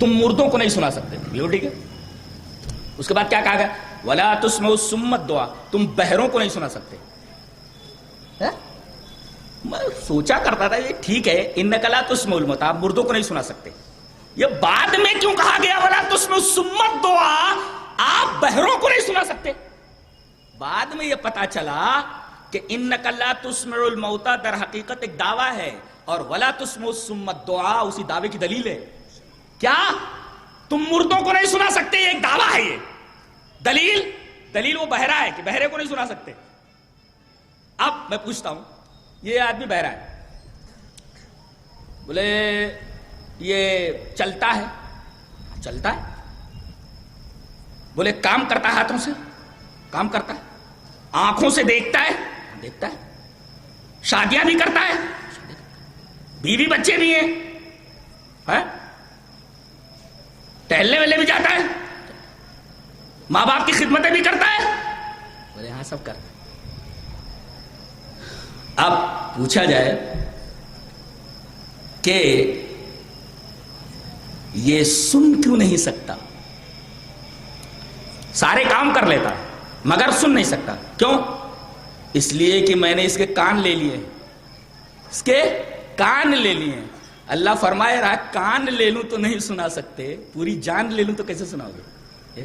تم مردوں کو نہیں سنا سکتے، یہ ٹھیک ہے. اس کے بعد کیا کہا گیا؟ ولا تسمع الصم الدعاء. تم بہروں کو نہیں سنا سکتے. میں سوچا کرتا تھا یہ ٹھیک ہے، انک لا تسمع الموتى، آپ مردوں کو نہیں سنا سکتے. یہ بعد میں کیوں کہا گیا ولا تسمع الصم الدعاء، آپ بہروں کو نہیں سنا سکتے؟ بعد میں یہ پتا چلا کہ انک لا تسمع الموتى در حقیقت ایک دعویٰ ہے، اور ولا تسمع الصم الدعاء اسی دعوے کی دلیل ہے. کیا تم مردوں کو نہیں سنا سکتے؟ یہ ایک دعویٰ ہے. یہ دلیل وہ بہرا ہے کہ بہرے کو نہیں سنا سکتے. اب میں پوچھتا ہوں، یہ آدمی بہرا ہے، بولے یہ چلتا ہے، چلتا ہے. بولے کام کرتا ہے، ہاتھوں سے کام کرتا ہے، آنکھوں سے دیکھتا ہے، دیکھتا ہے، شادیاں بھی کرتا ہے، بیوی بچے بھی ہیں، ٹہلنے والے بھی جاتا ہے، ماں باپ کی خدمتیں بھی کرتا ہے. بولے ہاں سب کرتا ہے. اب پوچھا جائے کہ یہ سن کیوں نہیں سکتا؟ سارے کام کر لیتا مگر سن نہیں سکتا. کیوں؟ اس لیے کہ میں نے اس کے کان لے لیے، اس کے کان لے لیے. اللہ فرمائے رہا کان لے لوں تو نہیں سنا سکتے، پوری جان لے لوں تو کیسے سناؤ گے؟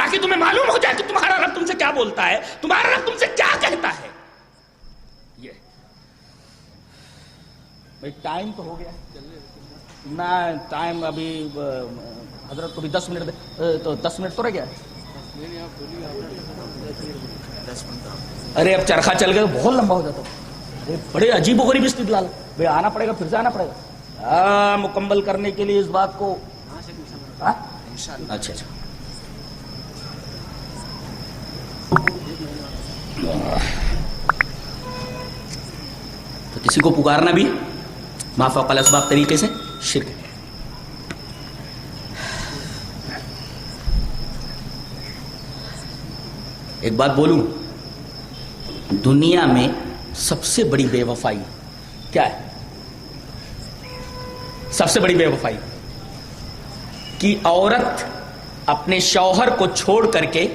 تاکہ تمہیں معلوم ہو جائے کہ تمہارا رب تم سے کیا بولتا ہے، تمہارا رب تم سے کیا کہتا ہے. یہ بھائی ٹائم تو ہو گیا نہ، ٹائم ابھی حضرت کو بھی 10 منٹ تو 10 منٹ تو رہ گیا. ارے اب چرخہ چل گیا تو بہت لمبا ہو جاتا. بڑے عجیب و غریب استدلال. بھائی آنا پڑے گا، پھر سے آنا پڑے گا مکمل کرنے کے لیے اس بات کو. اچھا تو کسی کو پکارنا بھی ما فوق الاسباب طریقے سے شرک ہے. ایک بات بولوں، دنیا میں سب سے بڑی بے وفائی کیا ہے؟ سب سے بڑی بے وفائی کہ عورت اپنے شوہر کو چھوڑ کر کے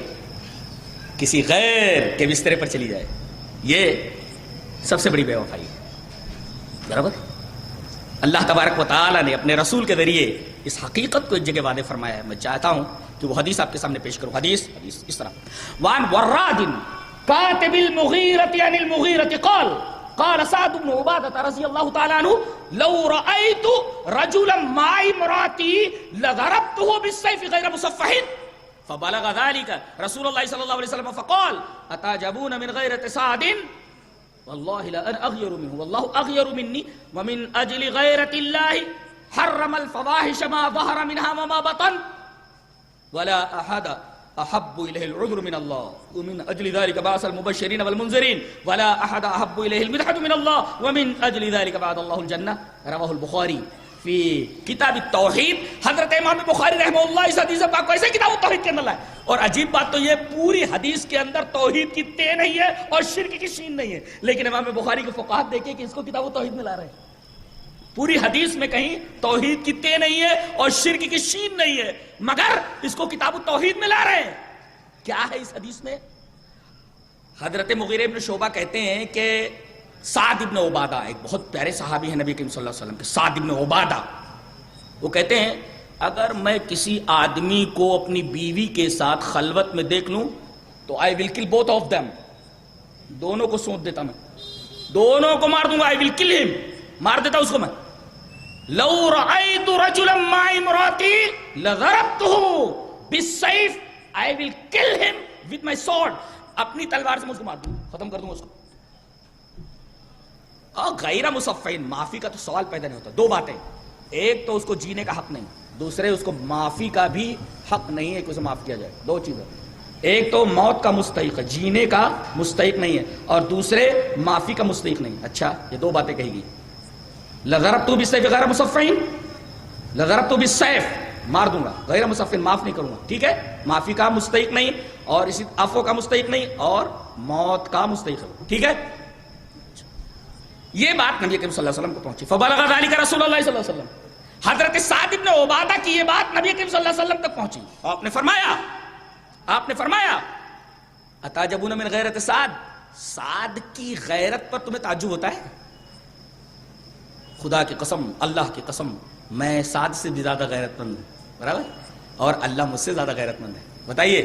کسی غیر کے بسترے پر چلی جائے. یہ سب سے بڑی بے وفائی ہے. برابر. اللہ تبارک و تعالی نے اپنے رسول کے ذریعے اس حقیقت کو ایک جگہ واضح فرمایا ہے. میں چاہتا ہوں کہ وہ حدیث آپ کے سامنے پیش کروں. حدیث اس طرح: وان وراد کاتب المغیرۃ عن المغیرۃ قال قال سعد بن عبادہ رضی اللہ تعالی عنہ لو رأيت رجلا مع امرأتي لضربته بالسيف غير مصفح فبلغ ذلك رسول الله صلى الله عليه وسلم فقال اتعجبون من غيرة سعد والله لا أنا أغير منه والله أغير مني ومن أجل غيرة الله حرم الفواحش ما ظهر منها وما بطن ولا أحد أحب إليه العذر من الله ومن أجل ذلك بعث المبشرين والمنذرين ولا أحد أحب إليه المدحة من الله ومن أجل ذلك بعد الله الجنة. رواه البخاري فی کتاب التوحید. حضرت امام بخاری رحمہ اللہ اس حدیث پاک کو ایسے کتاب التوحید کے اندر لائے. اور عجیب بات تو یہ پوری حدیث کے اندر توحید کی تے نہیں ہے اور شرک کی شین نہیں ہے، لیکن امام بخاری کے فقہات دیکھیں کہ اس کو کتاب التوحید میں لا رہے ہیں. پوری حدیث میں کہیں توحید کی تے نہیں ہے اور شرک کی شین نہیں ہے، مگر اس کو کتاب التوحید میں لا رہے ہیں. کیا ہے اس حدیث میں؟ حضرت مغیرہ ابن شعبہ کہتے ہیں کہ سعد ابن عبادہ ایک بہت پیارے صحابی ہیں نبی کریم صلی اللہ علیہ وسلم کے، سعد ابن عبادہ، وہ کہتے ہیں اگر میں کسی آدمی کو اپنی بیوی کے ساتھ خلوت میں دیکھ لوں تو آئی ول کل بوتھ آف دیم، دونوں کو سونپ دیتا، میں دونوں کو مار دوں گا. آئی ول کل ہم، مار دیتا اس کو میں. لو رأيت رجلا مع امرأتي لضربته بالسيف I will kill him with my sword. اپنی تلوار سے میں اس کو مار دوں، ختم کر دوں اس کو. غیر مصفین، معافی کا تو سوال پیدا نہیں ہوتا. دو باتیں، ایک تو اس کو جینے کا حق نہیں، دوسرے اس کو معافی کا بھی حق نہیں ہے کہ اسے معاف کیا جائے. دو چیزیں، ایک تو موت کا مستحق ہے، جینے کا مستحق نہیں ہے، اور دوسرے معافی کا مستحق نہیں. اچھا یہ دو باتیں کہی گئی. لضربت بالسیف غیر مصفین، لضربت بالسیف مار دوں گا، غیر مصفین معاف نہیں کروں گا. ٹھیک ہے، معافی کا مستحق نہیں اور اسی عفو کا مستحق نہیں اور موت کا مستحق ہے. ٹھیک ہے، یہ بات نبی کریم صلی اللہ علیہ وسلم کو پہنچی. فبلغ ذلك رسول اللہ صلی اللہ علیہ وسلم. حضرت سعد ابن عبادہ کی یہ بات نبی کریم صلی اللہ علیہ وسلم تک پہنچی. آپ نے فرمایا اتعجبون من غیرت سعد، سعد کی غیرت پر تمہیں تعجب ہوتا ہے؟ خدا کی قسم، اللہ کی قسم، میں سعد سے بھی زیادہ غیرت مند ہوں. برابر، اور اللہ مجھ سے زیادہ غیرت مند ہے. بتائیے،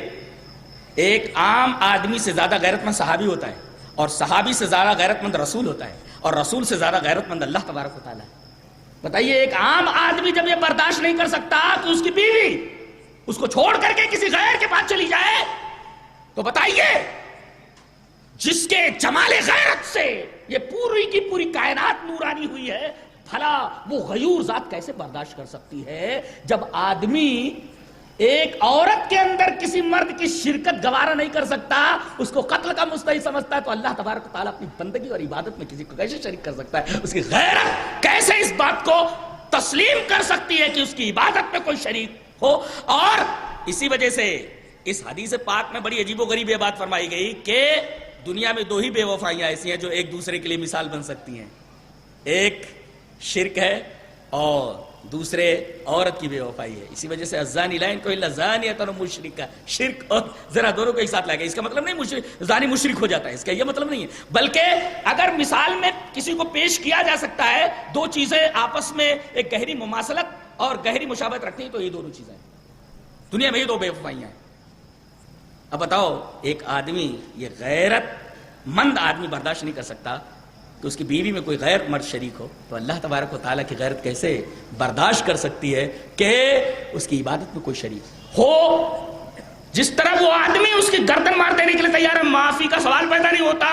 ایک عام آدمی سے زیادہ غیرت مند صحابی ہوتا ہے، اور صحابی سے زیادہ غیرت مند رسول ہوتا ہے، اور رسول سے زیادہ غیرت مند اللہ تبارک و تعالیٰ ہے. بتائیے، ایک عام آدمی جب یہ برداشت نہیں کر سکتا کہ اس کی بیوی اس کو چھوڑ کر کے کسی غیر کے پاس چلی جائے، تو بتائیے جس کے جمال غیرت سے یہ پوری کی پوری کائنات نورانی ہوئی ہے، بھلا وہ غیور ذات کیسے برداشت کر سکتی ہے جب آدمی ایک عورت کے اندر کسی مرد کی شرکت گوارا نہیں کر سکتا، اس کو قتل کا مستحق سمجھتا ہے، تو اللہ تبارک و تعالیٰ اپنی بندگی اور عبادت میں کسی کو کیسے شریک کر سکتا ہے؟ اس کی غیرت کیسے اس بات کو تسلیم کر سکتی ہے کہ اس کی عبادت میں کوئی شریک ہو؟ اور اسی وجہ سے اس حدیث پاک میں بڑی عجیب و غریب یہ بات فرمائی گئی کہ دنیا میں دو ہی بے وفائیاں ایسی ہیں جو ایک دوسرے کے لیے مثال بن سکتی ہیں. ایک شرک ہے اور دوسرے عورت کی بے وفائی ہے. اسی وجہ سے الزانی لا ينكح الا زانیۃ و مشرکہ، شرک اور زنا دونوں کو ایک ساتھ لایا گیا. اس کا مطلب نہیں زانی مشرک ہو جاتا ہے، اس کا یہ مطلب نہیں ہے، بلکہ اگر مثال میں کسی کو پیش کیا جا سکتا ہے دو چیزیں آپس میں ایک گہری مماثلت اور گہری مشابہت رکھتی ہیں تو یہ دونوں چیزیں ہیں. دنیا میں یہ دو بے وفائیاں ہیں. اب بتاؤ ایک آدمی یہ غیرت مند آدمی برداشت نہیں کر سکتا کہ اس کی بیوی میں کوئی غیر مرد شریک ہو، تو اللہ تبارک و تعالیٰ کی غیرت کیسے برداشت کر سکتی ہے کہ اس کی عبادت میں کوئی شریک ہو؟ جس طرح وہ آدمی اس کی گردن مار دینے کے لیے تیار ہے، معافی کا سوال پیدا نہیں ہوتا،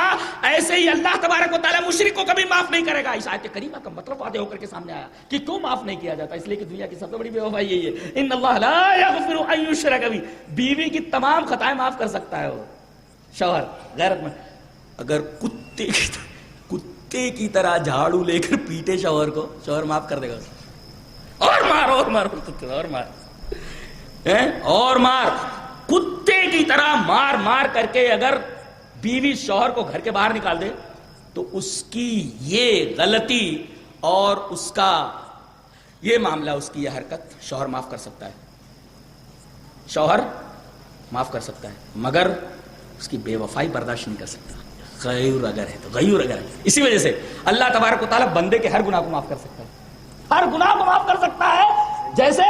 ایسے ہی اللہ تبارک و تعالیٰ مشرک کو کبھی معاف نہیں کرے گا۔ اس آیت کریمہ کا مطلب واضح ہو کر کے سامنے آیا کہ کیوں معاف نہیں کیا جاتا، اس لیے کہ دنیا کی سب سے بڑی بے وفائی یہی ہے، ان اللہ لا یغفر ان یشرک بہ، بیوی کی تمام خطائیں معاف کر سکتا ہے وہ شوہر غیرت میں، اگر کتے کی طرح جھاڑو لے کر پیٹے شوہر کو، شوہر معاف کر دے گا، اور مار اور مار اور مار اور مار، کتے کی طرح مار مار کر کے اگر بیوی شوہر کو گھر کے باہر نکال دے تو اس کی یہ غلطی اور اس کا یہ معاملہ، اس کی یہ حرکت شوہر معاف کر سکتا ہے، شوہر معاف کر سکتا ہے، مگر اس کی بے وفائی برداشت نہیں کر سکتا، غیور اگر ہے تو غیور اگر ہے۔ اسی وجہ سے اللہ تبارک و تعالیٰ بندے کے ہر گناہ کو معاف کر سکتا ہے، ہر گناہ کو معاف کر سکتا ہے، جیسے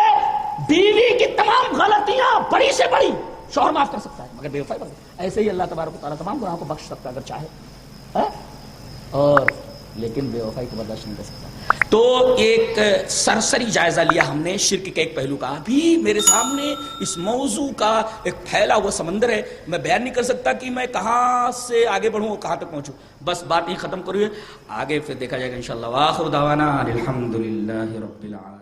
بیوی کی تمام غلطیاں بڑی سے بڑی شوہر معاف کر سکتا ہے مگر بے وفائی برداشت، ایسے ہی اللہ تبارک و تعالیٰ تمام گناہوں کو بخش سکتا ہے اگر چاہے، اور لیکن بے وفائی کو برداشت نہیں کر سکتا۔ تو ایک سرسری جائزہ لیا ہم نے شرک کے ایک پہلو کا، ابھی میرے سامنے اس موضوع کا ایک پھیلا ہوا سمندر ہے، میں بیان نہیں کر سکتا کہ میں کہاں سے آگے بڑھوں اور کہاں تک پہنچوں، بس بات ہی ختم کریے، آگے پھر دیکھا جائے گا انشاءاللہ۔ وآخر دعوانا الحمدللہ رب العالمین۔